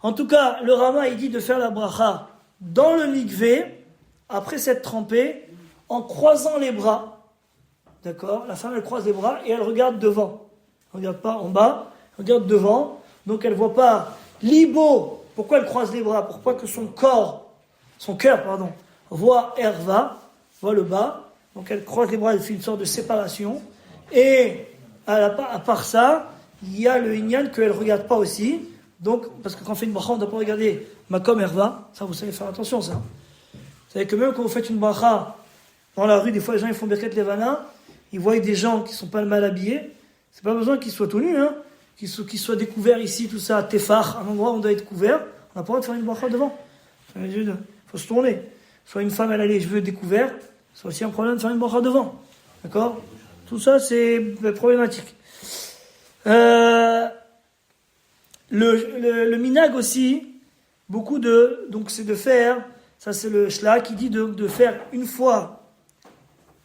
En tout cas, le Rama, il dit de faire la bracha dans le mikvé, après s'être trempée, en croisant les bras. D'accord? La femme, elle croise les bras et elle regarde devant. Elle ne regarde pas en bas, elle regarde devant. Donc elle ne voit pas l'ibo. Pourquoi elle croise les bras? Pourquoi que son cœur, voit Herva, voit le bas. Donc elle croise les bras, elle fait une sorte de séparation. Et à part ça, il y a le Inyan qu'elle ne regarde pas aussi. Donc, parce que quand on fait une bracha, on ne doit pas regarder Makom Herva. Ça, vous savez faire attention, ça. Vous savez que même quand vous faites une bracha dans la rue, des fois les gens ils font Birkat Levana, ils voient des gens qui ne sont pas mal habillés. C'est pas besoin qu'ils soient tout nus, hein. Qu'ils soient découverts ici, tout ça, à Tefar, un endroit où on doit être couvert. On n'a pas le droit de faire une bracha devant. Il faut se tourner. Soit une femme, elle a les cheveux découverts, soit aussi un problème de faire une bracha devant. D'accord? Tout ça, c'est problématique. Le minag aussi, donc c'est de faire, ça c'est le shla qui dit de faire une fois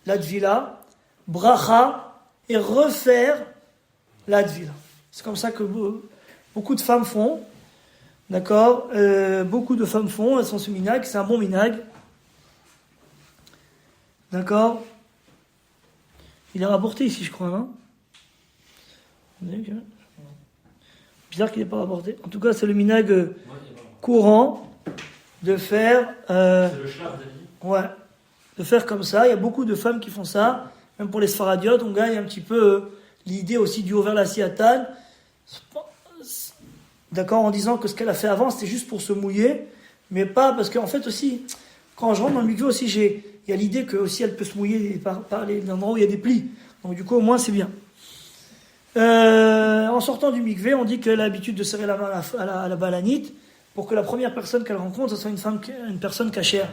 la tvila, bracha, et refaire la tvila. C'est comme ça que beaucoup de femmes font, d'accord? Beaucoup de femmes font, elles sont ce minag, c'est un bon minag, d'accord? Il est rapporté ici, je crois, non? Bizarre qu'il n'ait pas rapporté. En tout cas, c'est le minag courant de faire. C'est le shlaf, ouais, de faire comme ça. Il y a beaucoup de femmes qui font ça. Même pour les sfaradiotes, on gagne un petit peu l'idée aussi du over la siatan. D'accord, en disant que ce qu'elle a fait avant, c'était juste pour se mouiller, mais pas parce qu'en fait aussi, quand je rentre dans le mikvé aussi, il y a l'idée que aussi elle peut se mouiller par les endroits où il y a des plis. Donc du coup, au moins, c'est bien. En sortant du mikvé, on dit qu'elle a l'habitude de serrer la main à la balanite pour que la première personne qu'elle rencontre, ce soit une personne cachère.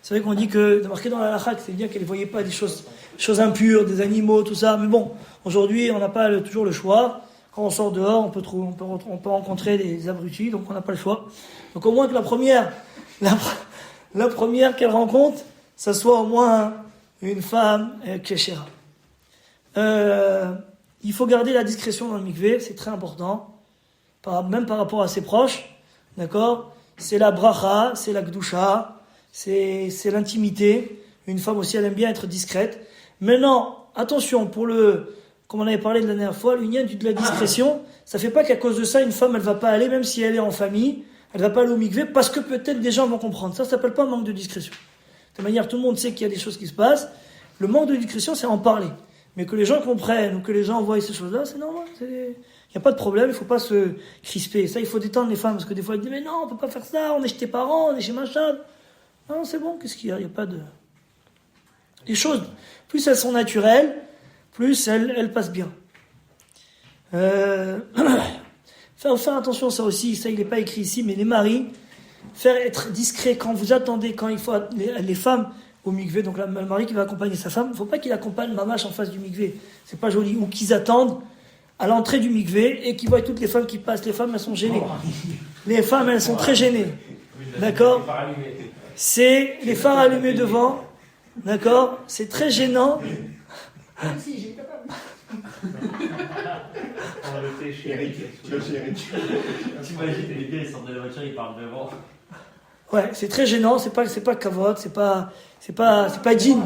C'est vrai qu'on dit que, de marquer dans la halakha, c'est bien qu'elle ne voyait pas des choses impures, des animaux, tout ça. Mais bon, aujourd'hui, on n'a pas toujours le choix. Quand on sort dehors, on peut rencontrer des abrutis, donc on n'a pas le choix. Donc au moins que la première qu'elle rencontre, ça soit au moins une femme cachère. Il faut garder la discrétion dans le mikvé, c'est très important, même par rapport à ses proches, d'accord? C'est la bracha, c'est la gdusha, c'est l'intimité. Une femme aussi, elle aime bien être discrète. Maintenant, attention, comme on avait parlé de la dernière fois, l'union de la discrétion, ça fait pas qu'à cause de ça, une femme, elle va pas aller, même si elle est en famille, elle va pas aller au mikvé, parce que peut-être des gens vont comprendre. Ça s'appelle pas un manque de discrétion. De toute manière, tout le monde sait qu'il y a des choses qui se passent. Le manque de discrétion, c'est en parler. Mais que les gens comprennent, ou que les gens voient ces choses-là, c'est normal. Il n'y a pas de problème, il ne faut pas se crisper. Ça, il faut détendre les femmes, parce que des fois, elles disent, mais non, on ne peut pas faire ça, on est chez tes parents, on est chez machin. Non, c'est bon, qu'est-ce qu'il y a? Il n'y a pas de... Les choses, plus elles sont naturelles, plus elles passent bien. Faire attention, ça aussi, ça, il n'est pas écrit ici, mais les maris, être discret quand vous attendez, quand il faut les femmes au mikvé, donc le mari qui va accompagner sa femme, il ne faut pas qu'il accompagne mamache en face du mikvé, c'est pas joli, ou qu'ils attendent à l'entrée du mikvé et qu'ils voient toutes les femmes qui passent. Les femmes, elles sont gênées. Les femmes, elles sont très gênées. D'accord? C'est les phares allumés devant. D'accord? C'est très gênant. T'imagines les gars, ils sortent de la voiture, ils parlent devant. Ouais, c'est très gênant, c'est pas kavod, c'est pas digne.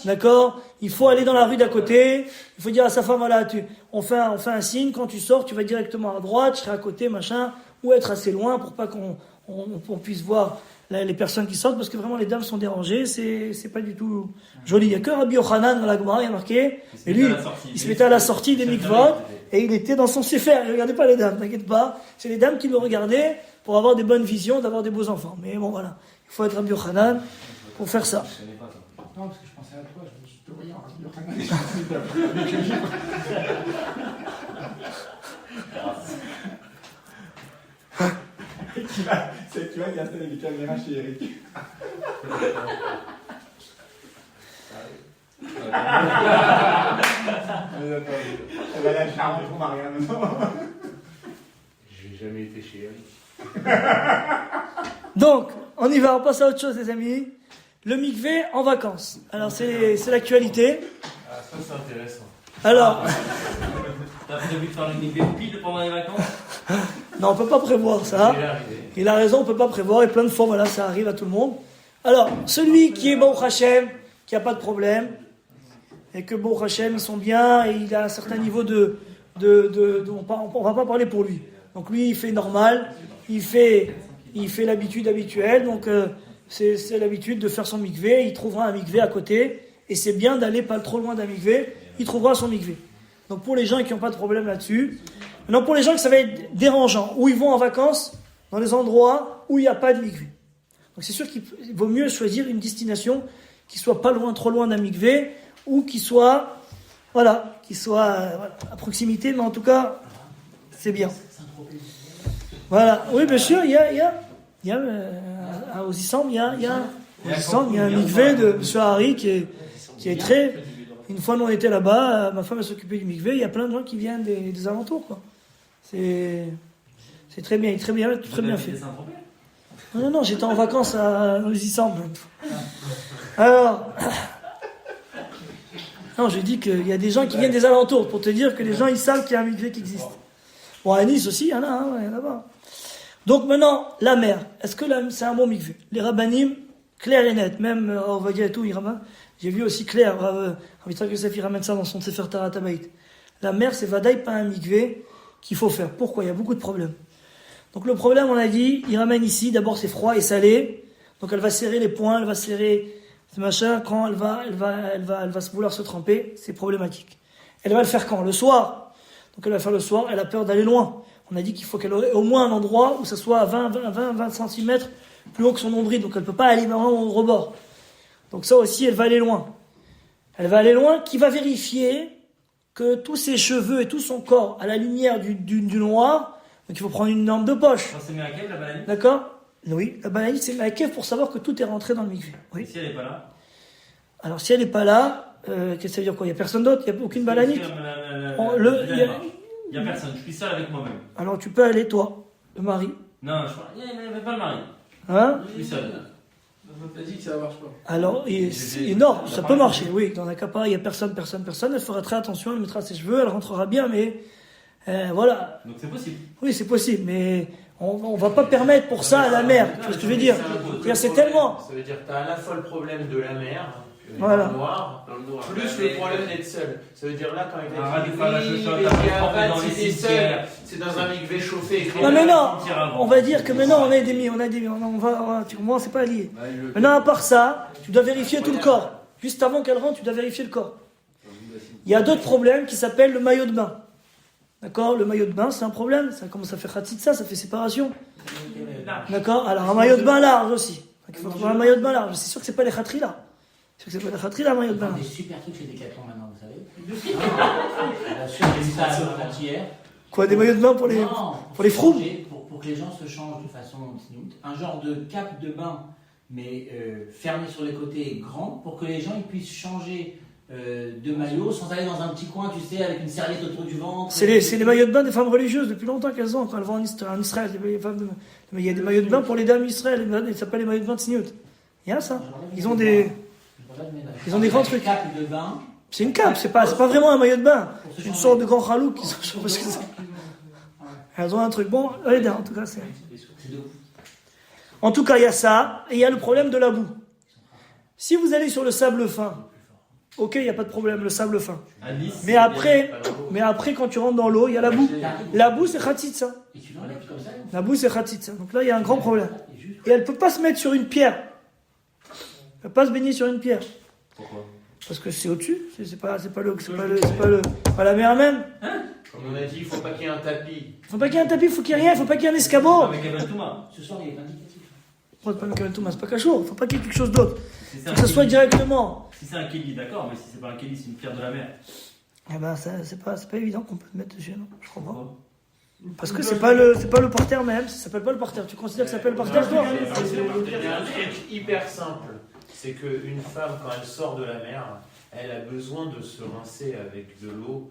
D'accord? Il faut aller dans la rue d'à côté, il faut dire à sa femme, voilà, on fait un signe, quand tu sors, tu vas directement à droite, je serai à côté, machin, ou être assez loin pour pas qu'on puisse voir les personnes qui sortent, parce que vraiment les dames sont dérangées, c'est pas du tout joli. Il y a que Rabbi Yochanan dans la Gemara, il y a marqué, et lui, il se mettait à la sortie des mikvot, et il était dans son sefer, il regardait pas les dames, t'inquiète pas, c'est les dames qui le regardaient, pour avoir des bonnes visions, d'avoir des beaux enfants. Mais bon, voilà. Il faut être Rabbi Yochanan pour faire ça. Non, parce que je pensais à toi, je me suis dit, oui, Rabbi Yochanan. Tu vois, il y a les caméras chez Eric. Elle va lâcher un peu pour Marianne. jamais été chez Eric. Donc, on y va, on passe à autre chose, les amis. Le mikvé en vacances. Alors, c'est l'actualité. Ah, ça c'est intéressant. Alors, T'as prévu de faire le mikvé pile pendant les vacances? non, on peut pas prévoir ça. Déjà arrivé. Il a raison, on peut pas prévoir. Et plein de fois, voilà, ça arrive à tout le monde. Alors, celui qui est Baruch Hashem, qui a pas de problème, et que Baruch Hashem, ils sont bien, et il a un certain niveau on va pas parler pour lui. Donc lui, il fait normal, il fait l'habitude habituelle, donc c'est l'habitude de faire son mikvé, il trouvera un mikvé à côté, et c'est bien d'aller pas trop loin d'un mikvé, il trouvera son mikvé. Donc pour les gens qui n'ont pas de problème là-dessus, maintenant pour les gens que ça va être dérangeant, où ils vont en vacances, dans les endroits où il n'y a pas de mikvé. Donc c'est sûr qu'il vaut mieux choisir une destination qui soit pas loin, trop loin d'un mikvé, ou qui soit, voilà, à proximité, mais en tout cas, c'est bien. Voilà, oui, bien sûr, il y a aux Issam, il y a un mikvé de M. Harry qui est très. Une fois, nous on était là-bas, ma femme s'occupait du mikvé, il y a plein de gens qui viennent des alentours, quoi. C'est très bien, très bien fait. Non, j'étais en vacances aux Issam. Alors. Non, je dis qu'il y a des gens qui viennent des alentours, pour te dire que les gens ils savent qu'il y a un mikvé qui existe. Bon, à Nice aussi, il y en a, il y en a là-bas. Donc maintenant, la mer, est-ce que c'est un bon mikvé? Les rabbanim, clair et net, même on va dire et tout, j'ai vu aussi clair, Rav Yosef il ramène ça dans son Sefer Tarat Habayit. La mer, c'est vadaï pas un mikvé qu'il faut faire. Pourquoi? Il y a beaucoup de problèmes. Donc le problème, on a dit, il ramène ici, d'abord c'est froid et salé, donc elle va serrer les poings, elle va serrer ce machin, quand elle va vouloir se tremper, c'est problématique. Elle va le faire quand? Le soir. Donc elle va faire le soir, elle a peur d'aller loin. On a dit qu'il faut qu'elle ait au moins un endroit où ça soit à 20 cm plus haut que son nombril, donc elle ne peut pas aller vraiment au rebord. Donc ça aussi, elle va aller loin. Elle va aller loin, qui va vérifier que tous ses cheveux et tout son corps, à la lumière du noir, donc il faut prendre une lampe de poche. C'est Meakev, la banane? D'accord? Oui, la banane, c'est Meakev pour savoir que tout est rentré dans le mikvé. Oui. Et si elle n'est pas là? Alors si elle n'est pas là, qu'est-ce que ça veut dire quoi? Il n'y a personne d'autre? Il n'y a aucune bananique? Il n'y a personne, je suis seul avec moi-même. Alors tu peux aller, toi, le mari. Non, il n'y avait pas le mari. Hein? Je suis seul. On t'a dit que ça marche pas. Alors, non, ça peut marcher, oui. Dans un cas pareil, il n'y a personne. Elle fera très attention, elle mettra ses cheveux, elle rentrera bien, mais voilà. Donc c'est possible. Oui, c'est possible, mais on ne va pas permettre pour ça à la mer. Tu vois ce que je veux dire? C'est tellement. Ça veut dire que tu as à la fois le problème de la mer, voilà. dans le noir, plus le problème d'être seul. Ça veut dire là, quand il Arrête est de faire la chochotte, c'est dans un mikvé chauffé. Non, mais non, on va dire que maintenant tu comprends, c'est pas lié. Maintenant, à part ça, tu dois vérifier tout le corps. Juste avant qu'elle rentre, tu dois vérifier le corps. Il y a d'autres problèmes qui s'appellent le maillot de bain. D'accord? Le maillot de bain, c'est un problème. Ça commence à faire khatitsa, ça fait séparation. D'accord? Alors, un maillot de bain large aussi. Il faut trouver un maillot de bain large. C'est sûr que c'est pas les khatri là. C'est pas la khatri là, maillot de bain. Des super trucs chez Decathlon maintenant, vous savez. Bien sûr, j'ai vu ça avant-hier. Quoi, des maillots de bain pour les froums? Pour que les gens se changent de façon smooth. Un genre de cape de bain, mais fermé sur les côtés et grand, pour que les gens ils puissent changer de maillot sans aller dans un petit coin, tu sais, avec une serviette autour du ventre. C'est les maillots de bain des femmes religieuses depuis longtemps qu'elles ont, quand elles vont en Israël. Il y a des maillots de bain pour les dames d'Israël, ils s'appellent les maillots de bain de Tzniut. Il y a ça. Ils ont des grands trucs. Cape de bain. C'est une cape, c'est pas vraiment un maillot de bain. C'est une sorte de grand chalouk qui sont parce que c'est. Elles ont un truc. Bon, allez, en tout cas, c'est. En tout cas, il y a ça, et il y a le problème de la boue. Si vous allez sur le sable fin, ok, il n'y a pas de problème, le sable fin. Mais après, quand tu rentres dans l'eau, il y a la boue. La boue, c'est khatitsa. La boue, c'est khatitsa. Donc là, il y a un grand problème. Et elle ne peut pas se mettre sur une pierre. Elle ne peut pas se baigner sur une pierre. Pourquoi? Parce que c'est au-dessus. C'est pas la mer même. Comme on a dit, il ne faut pas qu'il y ait un tapis. Il ne faut pas qu'il y ait un tapis, il faut qu'il n'y ait rien, il ne faut pas qu'il y ait un escabeau. Ce soir, il est indicatif. Pourquoi pas Mekabel Touma? C'est pas cachour, il ne faut pas qu'il y ait quelque chose d'autre. Il faut que ça soit directement. Si c'est un kéli, d'accord, mais si c'est pas un kéli, c'est une pierre de la mer. Eh ben, c'est pas évident qu'on peut le mettre dessus, non? Je crois pas. Parce que c'est pas le parterre même, ça s'appelle pas le parterre. Tu considères que ça s'appelle le parterre, toi? Il y a un truc hyper simple, c'est qu'une femme, quand elle sort de la mer, elle a besoin de se rincer avec de l'eau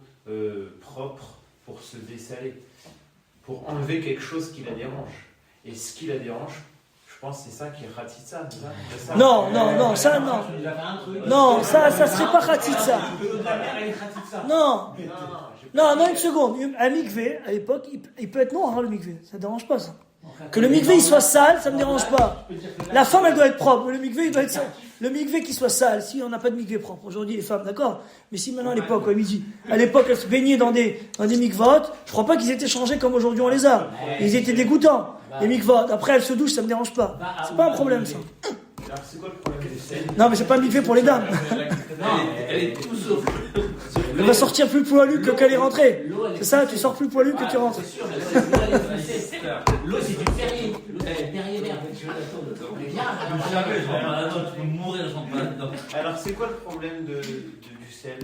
propre pour se dessaler. pour enlever quelque chose qui la dérange. Et ce qui la dérange, je pense que c'est ça qui est Khatitsa. Non, ça non. Tu nous as fait un truc. Non, ça serait pas Khatitsa. L'eau de la mer, elle est Khatitsa. Non, une seconde. Un mikvé, à l'époque, il peut être noir, hein, le mikvé. Ça ne dérange pas, ça. Que le mikvé il soit sale, ça ne me dérange pas. La femme, elle doit être propre. Le mikvé, il doit être sale. Le mikvé qui soit sale, si on n'a pas de mikvé propre. Aujourd'hui, les femmes, d'accord. Mais si maintenant, à l'époque, à l'époque, elles se baignaient dans des mikvot, je crois pas qu'ils étaient changés comme aujourd'hui on les a. Ils étaient dégoûtants, les mikvot. Après, elles se douchent, ça me dérange pas. C'est pas un problème, ça. Alors, c'est quoi le problème des selles? Non, mais c'est pas un mikvé pour les dames. Elle est tout sauf. Elle va sortir plus poilue que qu'elle est rentrée. C'est ça, tu sors plus poilue que tu rentres. C'est sûr, l'eau, c'est du Perrier. L'eau, c'est du Perrier vert. Mais viens, Tu peux mourir, j'en pas là-dedans. Alors, c'est quoi le problème du sel?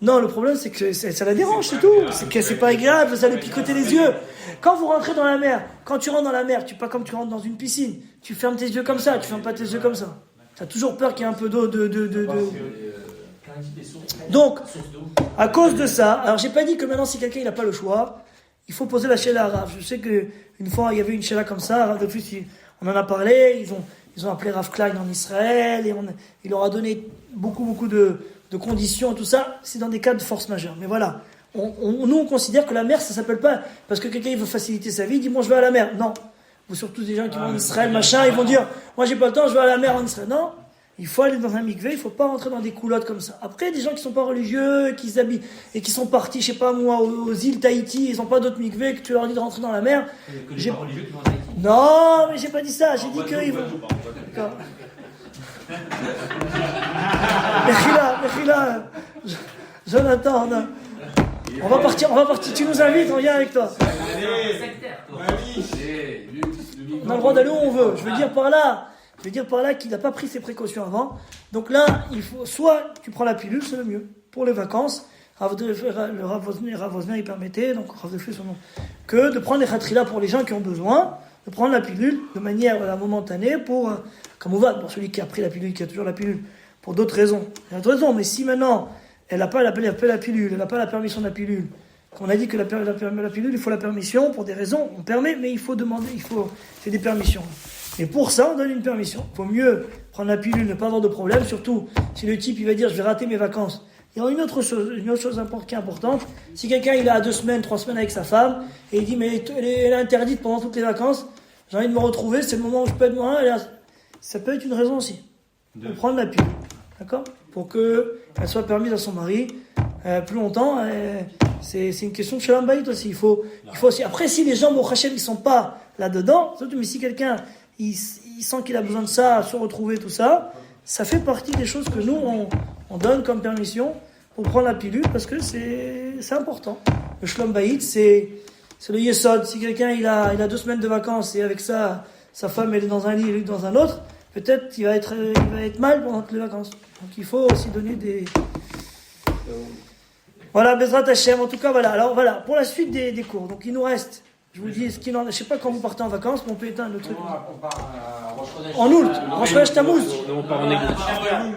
Non, le problème c'est que ça la dérange, c'est tout. C'est que c'est pas agréable, ça lui picoter les yeux. Quand vous rentrez dans la mer, quand tu rentres dans la mer, tu pas comme tu rentres dans une piscine. Tu fermes tes yeux comme ça, tu fermes pas tes yeux comme ça. T'as toujours peur qu'il y ait un peu d'eau Donc, à cause de ça, alors j'ai pas dit que maintenant si quelqu'un il a pas le choix, il faut poser la shela à Rav. Je sais que une fois il y avait une shela comme ça, Rav de plus on en a parlé, ils ont appelé Rav Klein en Israël et il leur a donné beaucoup de conditions et tout ça, c'est dans des cas de force majeure. Mais voilà, nous on considère que la mer ça s'appelle pas parce que quelqu'un il veut faciliter sa vie, il dit bon je vais à la mer. Non, vous surtout des gens qui vont en Israël machin, ils vont dire moi j'ai pas le temps, je vais à la mer en Israël. Non. Il faut aller dans un mikvé, il faut pas rentrer dans des coulottes comme ça. Après, des gens qui sont pas religieux, qui s'habillent et qui sont partis, je sais pas moi, aux îles Tahiti, ils ont pas d'autres mikvés, que tu leur dis de rentrer dans la mer. Que les pas religieux qui vont à Tahiti. Non, mais j'ai pas dit ça, j'ai dit qu'ils vont. Mechila, Jonathan, on va partir, tu nous invites, on vient avec toi. On a le droit d'aller où on veut. Je veux dire par là qu'il n'a pas pris ses précautions avant. Donc là, il faut soit tu prends la pilule, c'est le mieux. Pour les vacances, le Rav Wosner il permettait, donc Rav de Flux son nom, que de prendre les khatrila pour les gens qui ont besoin, de prendre la pilule de manière momentanée pour, comme on va, pour celui qui a pris la pilule, qui a toujours la pilule, pour d'autres raisons. Il y a d'autres raisons, mais si maintenant elle n'a pas la pilule, elle n'a pas la permission de la pilule, qu'on a dit que la pilule, il faut la permission pour des raisons, on permet, mais il faut demander, c'est des permissions. Et pour ça, on donne une permission. Il faut mieux prendre la pilule, ne pas avoir de problème, surtout si le type il va dire je vais rater mes vacances. Il y a une autre chose qui est importante. Si quelqu'un il a 2 semaines, 3 semaines avec sa femme et il dit mais elle est interdite pendant toutes les vacances, j'ai envie de me retrouver, c'est le moment où je peux être moi. Ça peut être une raison aussi. Pour prendre la pilule, d'accord, pour que elle soit permise à son mari plus longtemps. C'est une question de Shalom Bayit aussi. Il faut aussi. Après, si les gens au Hachem ils sont pas là dedans, mais si quelqu'un il sent qu'il a besoin de ça, se retrouver, tout ça, ça fait partie des choses que nous, on donne comme permission pour prendre la pilule, parce que c'est important. Le Shalom Bayit, c'est le Yesod. Si quelqu'un il a 2 semaines de vacances et avec ça, sa femme elle est dans un lit et lui dans un autre, peut-être il va être mal pendant toutes les vacances. Donc il faut aussi donner des... Voilà, Bezrat Hashem, en tout cas, voilà. Alors voilà, pour la suite des cours. Donc il nous reste... Je vous dis, je sais pas quand vous partez en vacances, mais on peut éteindre le truc. on part En août, Rosh Chodesh Tammuz. On part en négociation.